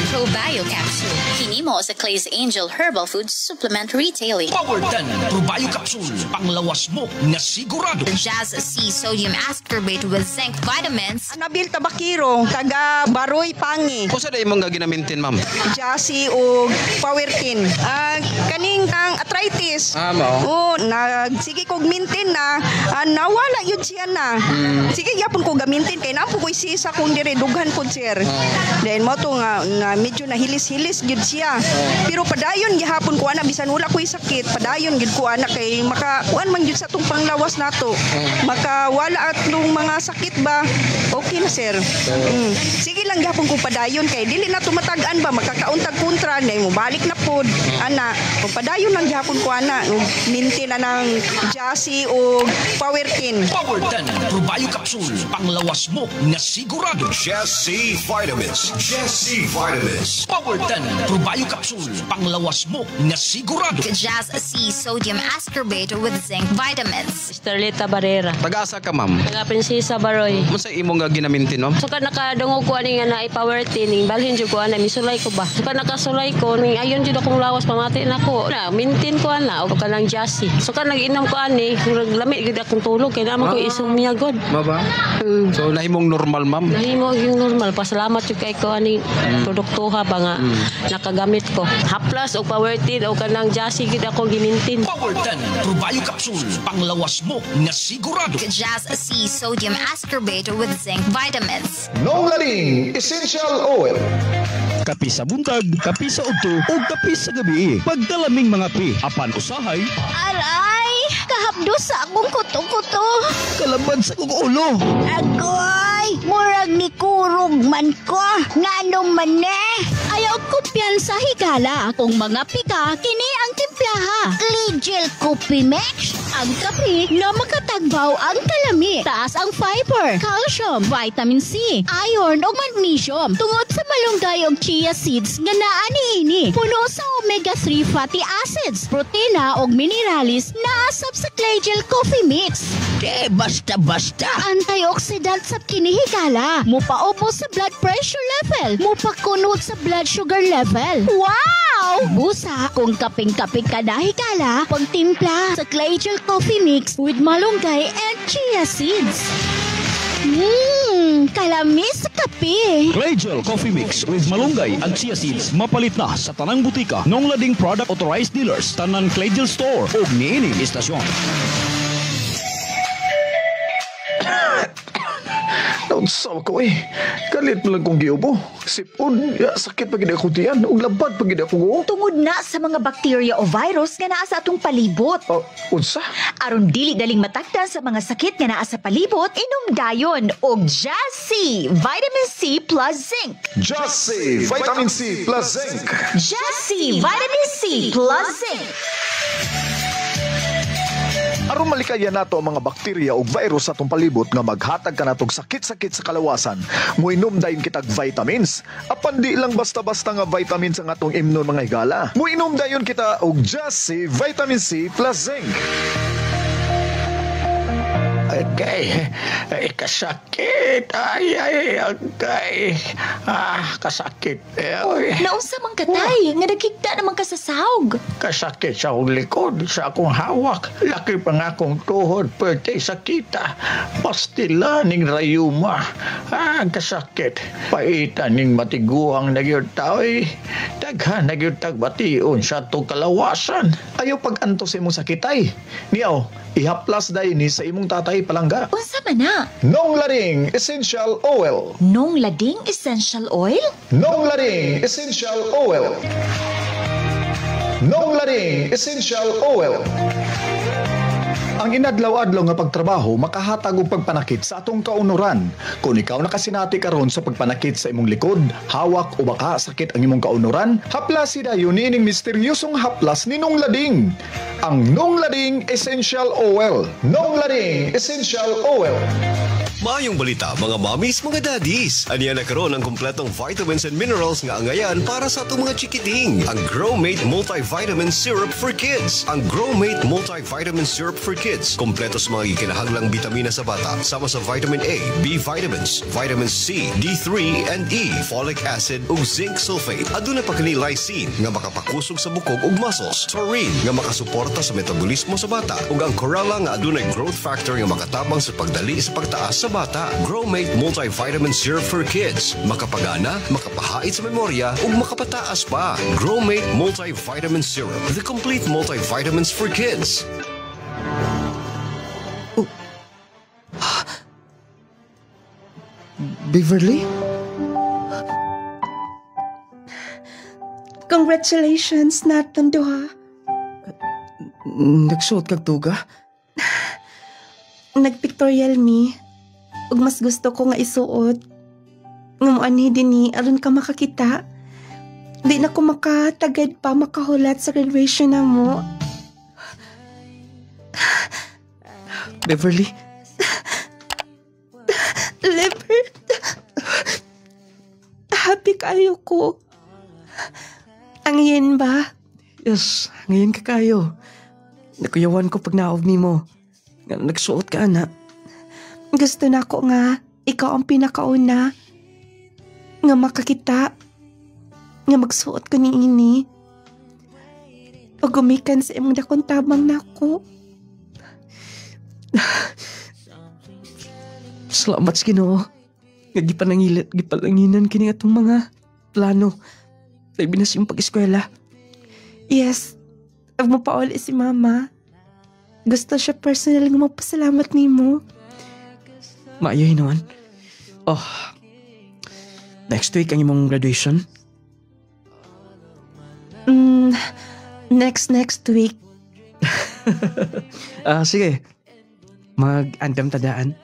Probio Capsule. Hinimo sa Clay's Angel Herbal Food Supplement Retailing. Power 10 Probio Capsule. Panglawas mo na sigurado. The Jazz C Sodium Ascorbate with Zinc Vitamins. Anabil Tabakiro, taga Baroy Pangi. Kung saan imong gaginamintin, ma'am? Jasi o Powertin. Kaning ang arthritis. Mao. Sige kog mintin na. Nawala yun siya na. Sige yapon ko gamintin kay napo ko sisa kung dire dughan ko sir. Then mo to nga na medyo nahilis-hilis gyud siya. Pero padayon gihapon ko ana bisan wala ko'y sakit. Padayon gyud ko ana kay makakuan man gyud sa tong panglawas nato. Makawala atlong mga sakit ba. Okay na sir. Sige lang gihapon ko padayon kay dili na tumatag-an ba makakauntag kontra na mo balik na pod ana. Kung padayon lang gihapon ko ana mintin na ng Jasi o Powertin. Power 10 Probio Capsule. Panglawas mo na sigurado. Jesse Vitamins. Jesse Vitamins. Power 10 Probio Capsule. Panglawas mo na sigurado. The Jazz C Sodium Ascorbate with Zinc Vitamins. Starlita Barrera. Taga-asa ka, ma'am? Taga Prinsesa Baroy. Kung saan imong gaginamintin, ma'am? Suka nakadungog ko ani nga na i-Powertin, balhin jud ko ana misulay ko ba. Suka nakasulay ko ning ayon jud akong lawas pamati nako. Na mintin ko ana o kanang Jasi. Suka nag-inom ko ani, lami gid akong tulog kay naman ko isumya god. Maba? So nahimong normal, ma'am? Nahimo yung normal. Pasalamat jud kay ko ani produktuha ba nga nakagamit ko. Haplas o Powertin o kanang Jasi gid ako gimintin. Power 10 Probio Capsule. Panglawas mo na sigurado. The Jazz C Sodium Ascorbate with Zinc Vitamins. Nong Lading Essential Oil. Kapi sa buntag, kapi sa udto, o kapi sa gabi. Pagdalaming mga pi, apan usahay. Aray! Kahapdo sa akong kuto-kuto. Kalaban sa kong ulo. Agoy! Murag ni kurog man ko. Ngano man Ayaw kumpiyansa higala. Kung mga pika, kini ang timplaha. Cligel Coffee Mix. Ang kape na makatagbaw ang kalami. Taas ang fiber, calcium, vitamin C, iron o magnesium. Tungod sa malunggay o chia seeds nga naa niini. Puno sa omega-3 fatty acids, protina o mineralis na asap sa Cligel Coffee Mix. Basta-basta. Antioxidant sa kinihigala. Mupaubo sa blood pressure level. Mupakunod sa blood sugar level. Wow! Busa, kung kaping-kaping ka na higala, pagtimpla sa Cligel Coffee Mix with malunggay and chia seeds. Kalamis sa kape. Cligel Coffee Mix with malunggay and chia seeds. Mapalit na sa tanang butika. Nong Lading Product Authorized Dealers. Tanan Cligel Store o niining istasyon. Naunsaw ko Kalit mo lang kong giubo. Sipon, sakit pagid ako diyan. Ug labad pagid ako go. Tungod na sa mga bacteria o virus nga naa sa atong palibot. Unsa? Aron dili daling matakdan sa mga sakit nga naa sa palibot, inom dayon og Jazzy Vitamin C plus Zinc. Jazzy Vitamin C plus Zinc. Jazzy Vitamin C plus Zinc. Aron malikayan nato ang mga bakterya o virus sa atong palibot nga maghatag ka natong sakit-sakit sa kalawasan, muinom dayon kitag vitamins. Apan di lang basta-basta nga vitamins ang atong imnon mga higala. Muinom dayon kita og Jazzy Vitamin C plus Zinc. Kasakit. Agay. Kasakit. Nausa man katay, nga nagkigda naman ka sa sahog. Kasakit sa akong likod, sa akong hawak. Laki pa nga akong tuhod, pwede sakita. Pastila ning rayuma. Kasakit. Paitan ning matiguang nagyod tao Daghan nagyod tagbation sa itong kalawasan. Ayaw pag-antos imong sakitay. Niyaw, ihaplas dayon ni sa imong tatay palangga. Unsa man na? Nong Lading Essential Oil. Nong Lading Essential Oil? Nong Lading Essential Oil. Nong Lading Essential Oil. Ang inadlaw-adlaw nga pagtrabaho makahatag og pagpanakit sa atong kaunuran. Kung ikaw nakasinati karon sa pagpanakit sa imong likod, hawak o baka sakit ang imong kaunuran, haplas dayon niining misteryosong haplas ni Nong Lading. Ang Nong Lading Essential Oil. Nong Lading Essential Oil. Maayong balita mga mommies, mga daddies. Aniya na karon ang kumpletong vitamins and minerals nga angayan para sa atong mga chikiting. Ang Growmate Multivitamin Syrup for Kids. Ang Growmate Multivitamin Syrup for Kids. Kompleto sa mga ikinahanglang bitamina sa bata. Sama sa vitamin A, B vitamins, vitamin C, D3 and E, folic acid ug zinc sulfate. Aduna pa kini lysine nga makapakusog sa bukog ug muscles. Taurine nga makasuporta sa metabolismo sa bata. Ug ang Corella nga adunay growth factor nga makatabang sa pagdali sa pagtaas sa bata. Growmate Multivitamin Syrup for Kids. Makapagana, makapahait sa memorya, ug makapataas pa. Growmate Multivitamin Syrup. The complete multivitamins for kids. Beverly? Congratulations, naton duha. Nagsuot kag tuga? Nag-pictorial me. Ug mas gusto ko nga isuot. Nga moani dinhi aron ka makakita. Di na ko makatagad pa makahulat sa graduation na mo. Beverly? Libert. Happy kayo ko. Ang iyan ba? Yes, ngayon ka kayo. Nakuyawan ko pag naob ni mo. Nagsuot ka, anak. Gusto na ko nga, ikaw ang pinakauna. Nga makakita. Nga magsuot ko ni ini. O gumikan sa imong dakong tabang na ko. Salamat sa Ginoo. Nga gipalanginan kini atong mga plano. Labi na siyang pag-eskwela. Yes. Ag mo pa uli si mama. Gusto siya personal nga magpasalamat ni mo. Maayo naman. Oh, next week ang imong graduation? Next week. Sige. Mag-andam tadaan.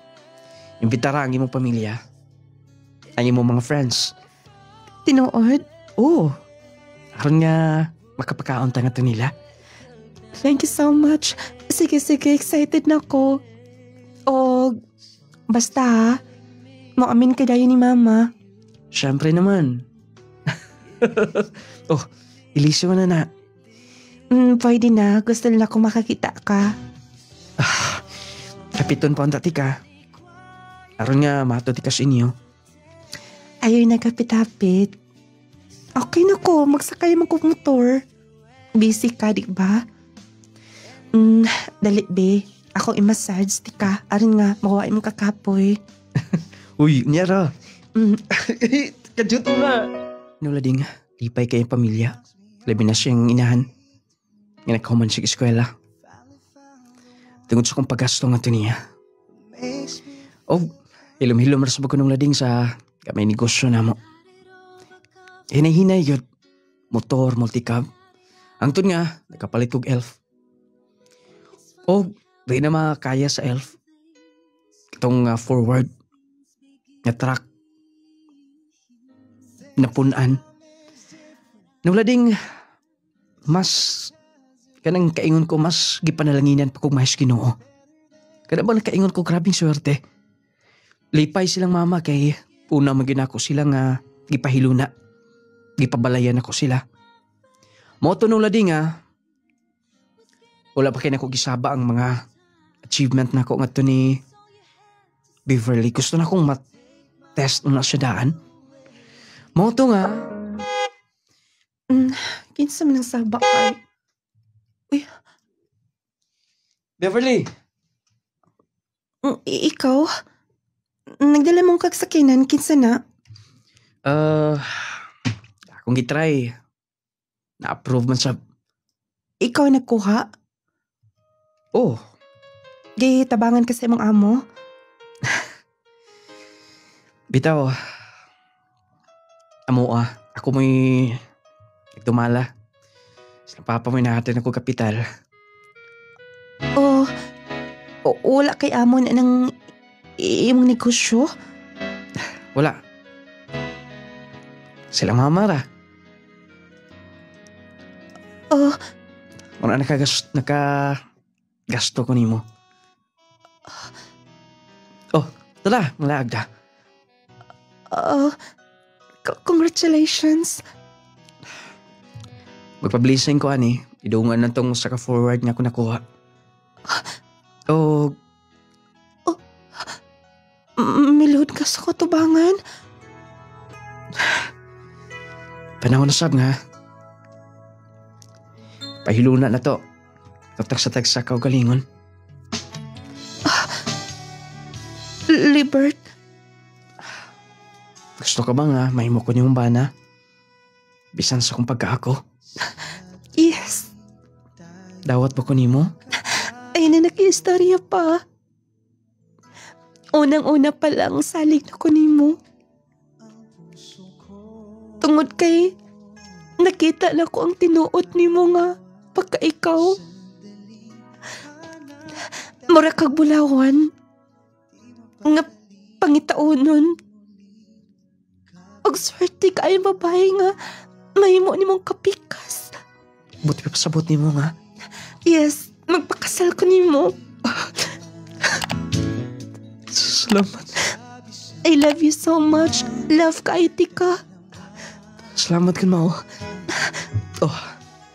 Imbitara ang imong pamilya. Ang imong mga friends. Tinuod? Oo. Aron nga makapakaon ta nga to nila. Thank you so much. Sige, excited na ko. O, basta ha, maamin ka dayo ni mama. Siyempre naman. Oh, ilisyo mo na. Pwede na. Gusto nila ko makakita ka. Kapiton pa ang tati ka. Aron nga matoti ka sa inyo. Ayaw nagkapit-hapit. Okay na ko. Magsakay magkumotor. Busy ka, di ba? Dali, be. Ako i-massage, di ka. Aron nga, makuha mo kakapoy. Uy, nyara. Kadyot mo na. Nulading, lipay kayong pamilya. Labi na siyang inahan. Nga nagkahuman siya eskwela. Tungod sa kong paggasto nga ito niya. O, hilom-hilom ras ko nung lading sa kamay negosyo na mo. Hinay-hinay yun. Motor, multicab. Ang tun nga, nakapalit kong elf. O, di na makakaya sa elf. Itong forward na truck. Napunan. Nulading, mas kanang kaingon ko mas gipanalanginan pa kong mahis Ginoo. Kada ba nakaingon ko grabing swerte. Lipay silang mama kay una magin ako sila nga gipahiluna. Gipabalayan ako sila. Moto nung lading wala pa kayo na ko gisaba ang mga achievement na ko nga to ni Beverly. Gusto na akong mat-test na siya daan. Moto nga. Kinsa man ang saba kay. Uy. Beverly. Ikaw? Nagdala mong kagsakinan, kinsa na? Akong gitry. Na-approve man sa... Ikaw nagkuha? Oh. Gay, tabangan ka sa imong amo? Bitaw. Amo ako mo'y nagtumala. Sa papa mo'y nahatin ako kapital. Oh, wala kay amo na ng imong negosyo? Wala. Sila mamara. Oh. Wala nakagasto ko nimo. Oh, Tara, mga agda. Congratulations. Magpa-blessing ko, ani. Idungan na tong saka-forward nga ko nakuha. Milod ka sa kutubangan. Panahon na sab nga. Pahiluna na to. Tatagsa-tagsa ka o galingon. Libert. Gusto ka ba nga mahimo ko niyong bana? Bisan sa kong pagkaako. Yes. Dawat ba ko nimo? Ay na nag-istorya pa. Unang-una pa lang salig na ko nimo. Tungod kay nakita na ko ang tinuot nimo nga pagka ikaw. Mura kag bulawan. Nga pangitaunon. Og swerte ka ay babae nga mahimo nimong kapikas. Buti pa pasabot nimo nga. Yes, magpakasal ko nimo. Salamat. I love you so much. Love ka, Itika. Salamat ka, Mao.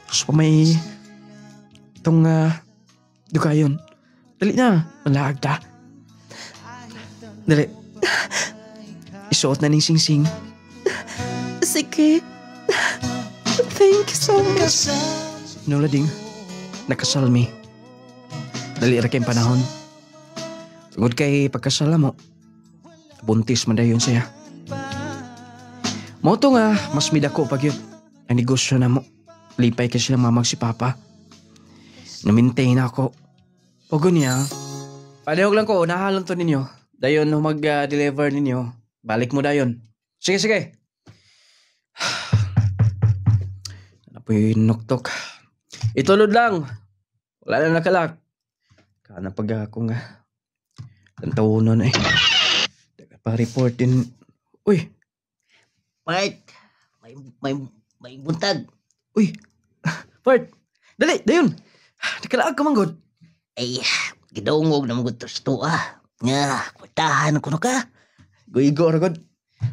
Gusto pa may itong dugayon. Dali na, malaag ta. Dali. Isuot na ning sing-sing. Sige. Thank you so much. Lading, nakasal mi. Dali ra kayong panahon. Tungod kay pagkasala mo, buntis man dayon siya. Mo to nga, mas midako pag yun. Ang negosyo na mo. Lipay kasi lang mamag si Papa. Na-maintain ako. Ogo niya. Padahog lang ko, nahalon to ninyo. Dayon no mag-deliver ninyo. Balik mo dayon. Sige, sige. Ano po yung nuktok? Itulod lang. Wala na nakalak. Kana pag ako nga. Tantawunan eh. Pa-report din. Uy. Part. May buntag. Uy. Part. Dali, dayon. Nakalaag ka manggod. Ay, gidawngog na mga gusto Nga, kwartahan ko na ka. Go, ragod.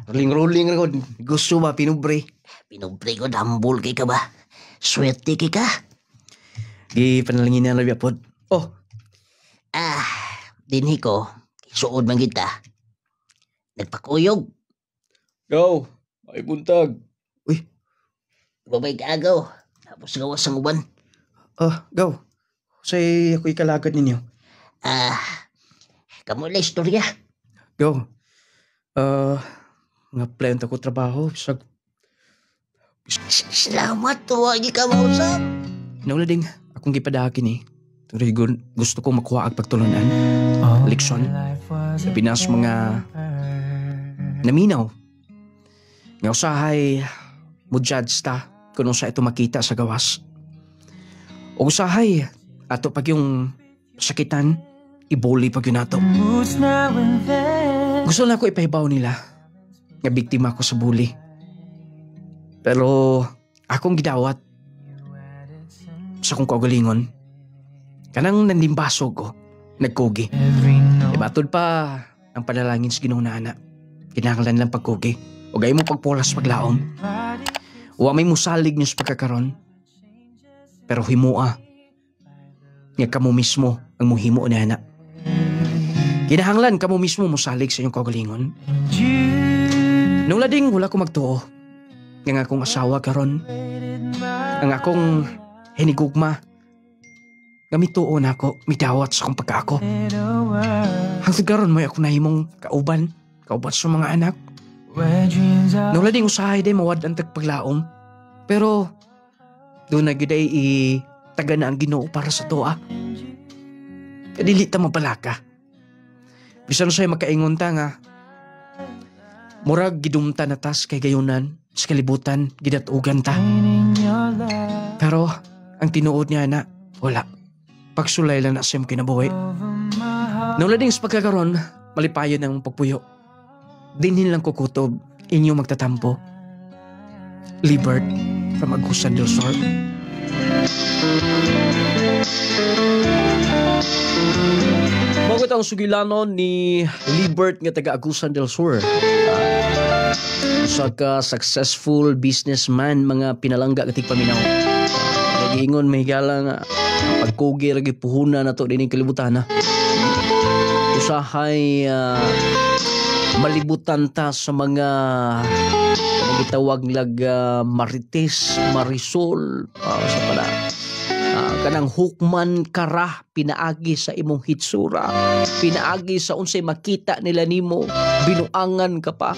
Rolling, ragod. Gusto ba, pinubre? Pinubre ko, dambol kay ka ba? Swerte kay ka. Di, panalangin na labia pod. Oh. Dinhi ko, suod man kita. Nagpakuyog. Go, may buntag. Uy. Babay ka agaw. Tapos gawas ang uban. Go. Say, ako'y kalagad ninyo. Kamu na istorya. Go. Nga plan ko trabaho. Salamat, tuwagi ka mausap. Naulading, akong gipadakin eh. Turigon, gusto kong makuha ang pagtulunan. Leksyon. Pinas mga naminaw. Nga usahay, mujudge ta kung sa ito makita sa gawas. O usahay, ato pag yung sakitan, ibuli pag yun ato. Gusto na ako ipahibaw nila nga biktima ko sa bully. Pero akong gidawat sa kong kaugalingon. Kanang nandimbasog ko, nagkugi. Ibatod pa ang panalangin sa Ginoong Nana. Kinahanglan lang pagkugi. O gaya mo pagpulas paglaom. Uwa may musalig niyo sa pagkakaroon. Pero himua. Nga kamo mismo ang muhimo ni Ana. Kinahanglan kamo mismo musalig sa inyong kaugalingon. Nung lading wala ko magtuo. Nga akong asawa karon. Ang akong hinigugma. Gamituon ako, mitawat sa kong pagkako. Hanggang karon mo ako nahimong kauban sa mga anak. Nung lading usahay day mawad ang tagpaglaom. Pero, doon na giday taga na ang Ginoo para sa toa. Kadili ta mapalaka. Bisan sa'yo makaingon ta nga, murag gidumta na tas kay gayunan, sa kalibutan, gidatugan ta. Pero, ang tinuod niya na, wala. Pagsulay lang na siyang kinabuhi. Nung lading sa pagkakaroon, malipayon ng pagpuyo. Dinhin lang kukutob, inyo magtatampo. Libert from Agusan del Sur. Mogot ang sugilanon ni Libert nga taga Agusan del Sur. Usa ka successful businessman mga pinalangga katig paminaw. Nagiingon mahigala nga pagkugi ragi puhuna na to dining kalibutan na. Usahay malibutan ta sa mga gitawag lag marites, marisol, sa pala. Kanang hukman kara pinaagi sa imong hitsura, pinaagi sa unsay makita nila nimo, binuangan ka pa.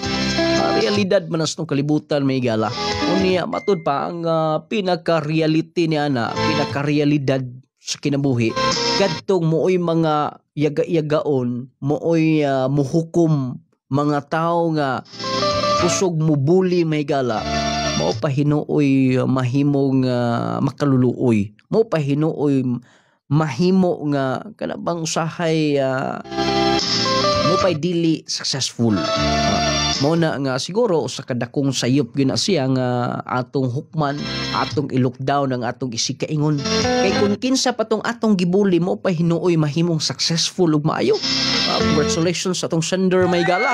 Realidad manas nung kalibutan may gala. Unya matud pa ang pinaka-reality niya na, pinaka-realidad sa kinabuhi. Kadtong mooy mga yaga-yagaon, mooy muhukom mga tao nga kusog mubuli may gala. Mao pa hinuoy mahimong makaluluoy. Mao pa hinuoy mahimo nga kanabang usahay mo pay dili successful. Mao na nga siguro sa kadakong sayop gyud na siya nga atong hukman, atong i-lockdown ang atong isikaingon. Kay kun kinsa patong atong gibuli mo pa hinuoy mahimong successful ug maayo. Congratulations sa atong sender may gala.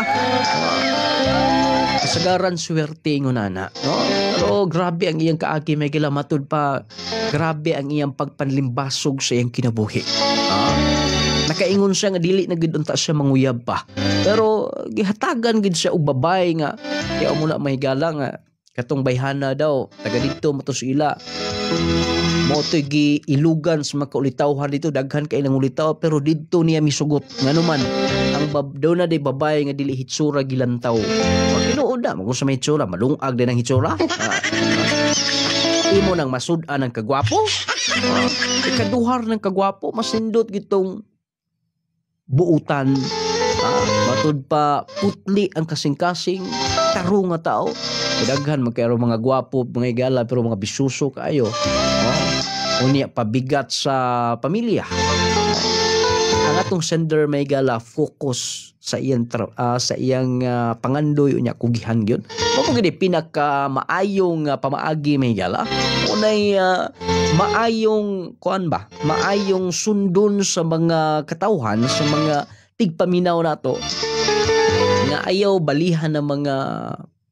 Kasagaran swerte ingon ana, no? Pero grabe ang iyang kaagi may gila matud pa. Grabe ang iyang pagpanlimbasog sa iyang kinabuhi. Nakaingon siya nga dili na gid unta siya manguyab pa. Pero gihatagan gid siya og babay nga kaya muna mahigala nga katong bayhana daw taga dito mato sa ila. Mo to gi ilugan sa makaulitawhan dito daghan kay nang ulitaw pero didto niya misugot nganuman ang daw na day babay nga dili hitsura gilantaw. Tinuod na kung sa may hitsura malungag din ang hitsura. Imo nang masud-an ang kagwapo. Ikaduhar ng kagwapo masindot gitong buutan. Matud pa putli ang kasing-kasing taro nga tao. Daghan magkaroon mga gwapo, mga igala pero mga bisuso kaayo. Unya pabigat sa pamilya. Ang atong sender may gala focus sa iyang pangandoy unya kugihan gyud. Mao gid pinaka maayong pamaagi may gala. Unay maayong kuan ba? Maayong sundon sa mga katawhan, sa mga tigpaminaw nato. Nga ayaw balihan ng mga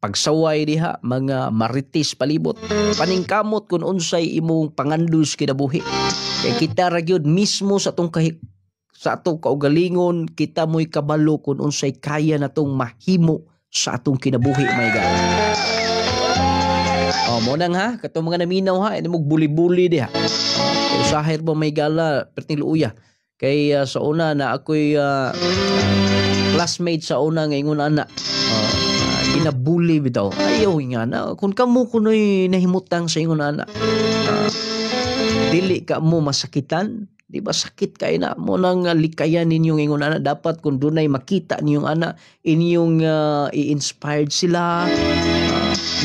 pagsaway diha, mga marites palibot. Paningkamot kung unsay imong pangandoy sa kinabuhi. Kay kita ra gyud mismo sa atong sa atong kaugalingon kita mo'y kabalo kung unsay kaya natong mahimo sa atong kinabuhi may God. Mo nang ha katong mga naminaw ha ini mog buli-buli diha. Usahir ba may gala perting luuya kay sa una na ako'y classmate sa una nga ingon ana ginabuli bitaw ayaw nga na kung kamo kunoy nahimutang sa ingon ana dili ka mo masakitan. Di ba sakit kay na mo nang likayan ninyong ingon ana dapat kung dunay makita ninyong ana inyong i-inspired sila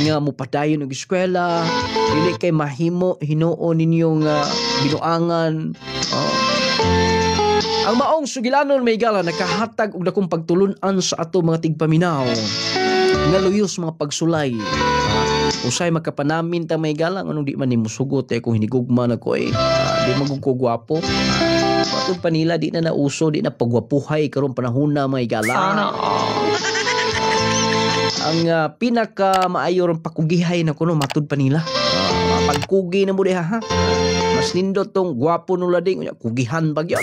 nga mupadayon og eskwela dili kay mahimo hinuon ninyong binuangan. Ang maong sugilanon may gala nakahatag og dakong pagtulun-an sa ato mga tigpaminaw nga luyos mga pagsulay. Usay makapanamin ta may gala anong di man nimo sugot kung hinigugma na ko di magugwapo. Patod pa nila di na nauso, di na pagwapuhay karon panahon na may gala. Ang pinaka maayo ron pakugihay na kuno matud pa nila. Pagkugi na mo diha ha. Mas nindot tong gwapo nula ding kugihan bagyo.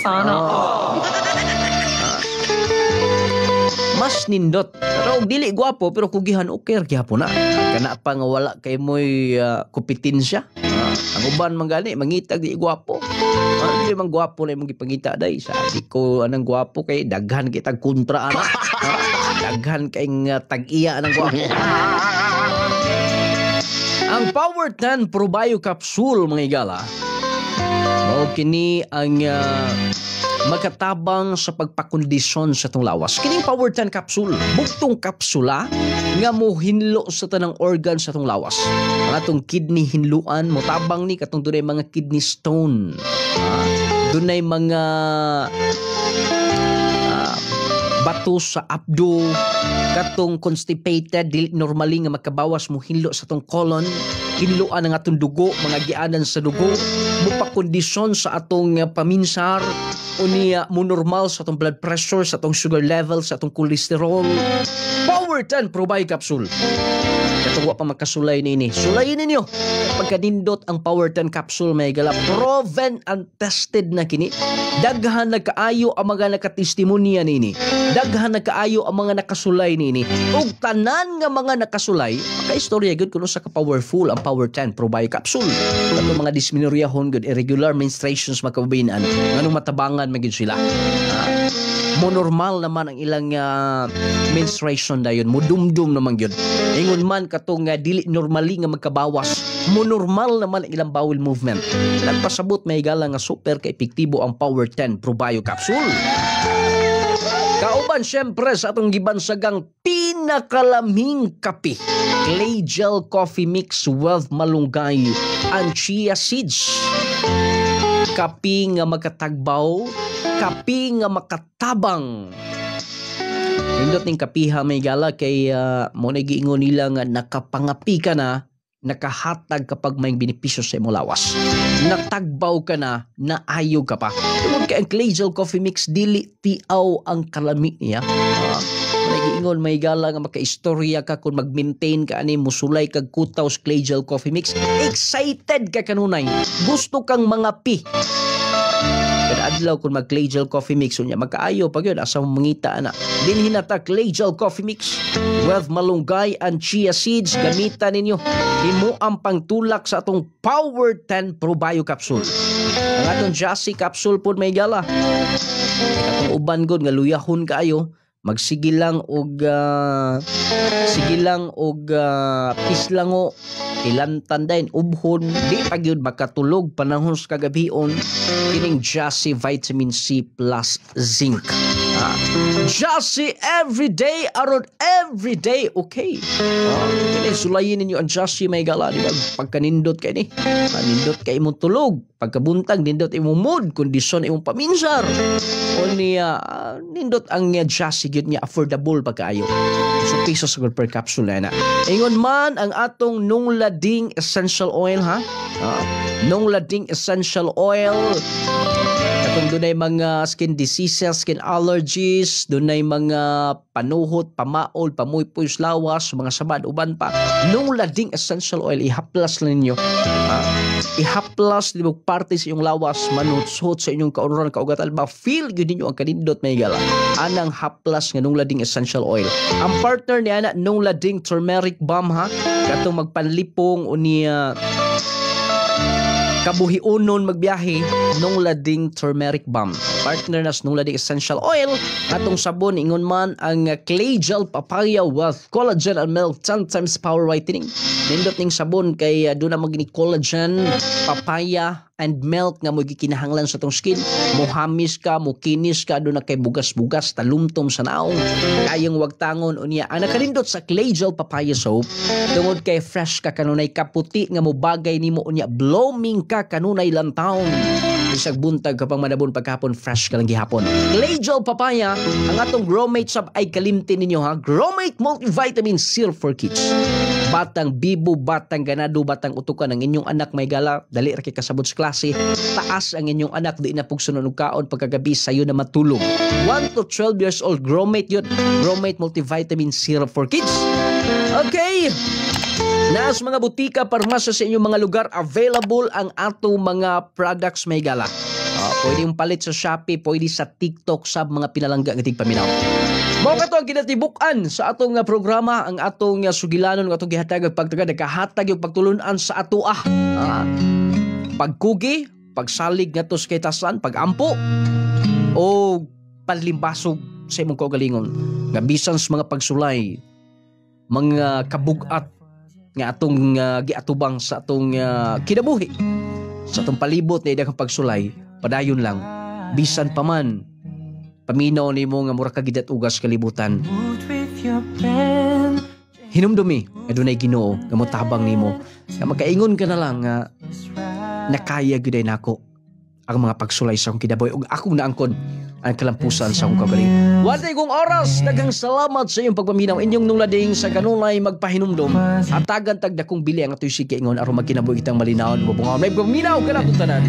Mas nindot. Pero dili gwapo pero kugihan okay gyapon na. Kana pa nga wala kay moy kompetensya. Ang uban man gani mangitag di gwapo. Dili man gwapo na imong gipangita day sa di ko anang gwapo kay daghan kitag kontra ana. Daghan kay tag-iya anang gwapo. Ang Power 10 Probio Capsule mga igala. Mao kini ang makatabang sa pagpakondisyon sa itong lawas. Kining Power 10 Capsule, buktong kapsula nga mo hinlo sa tanang organ sa itong lawas. Ang atong kidney hinluan, mo tabang ni katong dunay mga kidney stone. Dunay mga bato sa abdo, katong constipated, dili normally nga makabawas mo hinlo sa atong colon, hinloan ang atong dugo, mga gianan sa dugo, mupakondisyon sa atong paminsar, o niya mo normal sa atong blood pressure, sa atong sugar level, sa atong cholesterol. Power 10 Probio Capsule. Katong wa pa makasulay nini. Sulayin ninyo. Pagkanindot ang Power 10 Capsule, may gala proven and tested na kini. Daghan na kaayo ang mga nakatestimonya nini. Daghan na kaayo ang mga nakasulay nini. Ug tanan nga mga nakasulay, maka-istorya gud kuno sa ka-powerful ang Power 10 Probio Capsule. Katong mga dysmenorrhea gud, irregular menstruations makababinan, nganong matabangan magid sila. Mo normal naman ang ilang menstruation dayon, mo dumdum naman gyud. Ingon man katong dili normally nga magkabawas, mo normal naman ang ilang bowel movement. Nagpasabot may gala nga super ka-epektibo ang Power 10 Probio Capsule. Kauban syempre sa atong gibansagang pinakalaming kape, Clay Gel Coffee Mix with malunggay and chia seeds. Kape nga makatagbaw, kape nga makatabang. Nindot ning kapiha may gala kay mo na giingon nila nga nakapangapi ka na, nakahatag kapag may benepisyo sa imong lawas. Natagbaw ka na, naayo ka pa. Tungod kay ang Clay Gel Coffee Mix dili tiaw ang kalami niya. Nagiingon may gala nga makaistorya ka kung mag-maintain ka ani musulay kag kutaw sa Clay Gel Coffee Mix. Excited ka kanunay. Gusto kang mangapi. Kada adlaw kung mag Clay Gel Coffee Mix unya magkaayo pag yun asa mangita ana. Dinhi na ta Clay Gel Coffee Mix with malunggay and chia seeds. Gamitan ninyo. Himo ang pangtulak sa atong Power 10 Probio Capsule. Ang atong Jassy Capsule pod may gala. Atong uban gud nga luyahon kaayo. Magsigil lang og pislango, ilantan din ubhon, di pagyud makatulog panahon sa kagabion kining Jassy Vitamin C plus Zinc. Jassy everyday aron everyday okay. Kini sulayin ninyo ang Jassy may gala di ba pagkanindot kay ni. Nindot kay imong tulog, pagkabuntag nindot imong mood, kondisyon imong paminsar. O niya nindot ang Jassy gyud niya affordable pagkaayo. So pesos sagol per capsule na. Ingon man ang atong Nung Lading Essential Oil ha. Nung Lading Essential Oil. Katong dunay mga skin diseases, skin allergies, dunay mga panuhot, pamaol, pamuypoy sa lawas, mga sabad uban pa. Nung Lading Essential Oil ihaplas lang ninyo. Ihaplas di mo parte sa inyong lawas, manutsot sa inyong kaunuran, kaugatan ba feel gyud ninyo ang kanindot may gala. Anang haplas nga Nung Lading Essential Oil. Ang partner ni ana Nung Lading Turmeric Balm ha. Katong magpanlipong unya kabuhiunon magbiyahe Nung Lading Turmeric Balm. Partner nas Nung Lading Essential Oil. Atong sabon ingon man ang Clay Gel Papaya with Collagen and Milk 10 times Power Whitening. Nindot ning sabon kay doon na magini collagen, papaya and milk nga mo gikinahanglan sa tong skin. Mohamis ka, mokinis ka, doon na kay bugas-bugas, talumtom sa naong. Kayang wagtangon unya. Ang nakalindot sa Clay Gel Papaya Soap, tungod kay fresh ka kanunay kaputi nga mo bagay nimo unya, blooming ka kanunay lantawon. Isag buntag kapag manabon pagkapon, fresh ka lang gihapon. Clay Gel Papaya, ang atong Growmate sab ay kalimtin ninyo ha. Growmate Multivitamin Syrup for Kids. Batang bibo, batang ganado, batang utukan ang inyong anak may gala, dali ra kay kasabot sa klase, taas ang inyong anak, di na pugsunod og kaon pagkagabi sayo na matulog. 1 to 12 years old, Growmate yun. Growmate Multivitamin Syrup for Kids. Okay. Nas mga butika, parmasya sa inyong mga lugar, available ang atong mga products may gala. Pwede yung palit sa Shopee, pwede sa TikTok, sa mga pinalangga ng tigpaminaw. Mo kato ang kinatibukan sa atong programa, ang atong sugilanon, ang atong gihatag ag pagtugad, nagkahatag yung pagtulunan sa ato pagkugi, pagsalig nga tos kay tasan, pagampo, o panlimbasog sa imong kaugalingon. Nga bisan sa mga pagsulay, mga kabugat nga atong giatubang sa atong kinabuhi, sa atong palibot na idang pagsulay, padayon lang, bisan pa man, paminaw ni mo nga mura kagidat ugas kalibutan. Hinumdumi, adunay Ginoo nga motabang nimo. Nga makaingon ka na lang nga nakaya gyud nako. ang mga pagsulay sa akong kinabuhi ug akong naangkon ang kalampusan sa akong kagaling. Wala kong oras, daghang salamat sa iyong pagpaminaw. Inyong nulading sa kanunay magpahinumdom. Hatagan tag dakong bili ang atoy sige ingon aron magkinabuhi kitang malinaw. Bubungaw may pagpaminaw ka na itong tanan.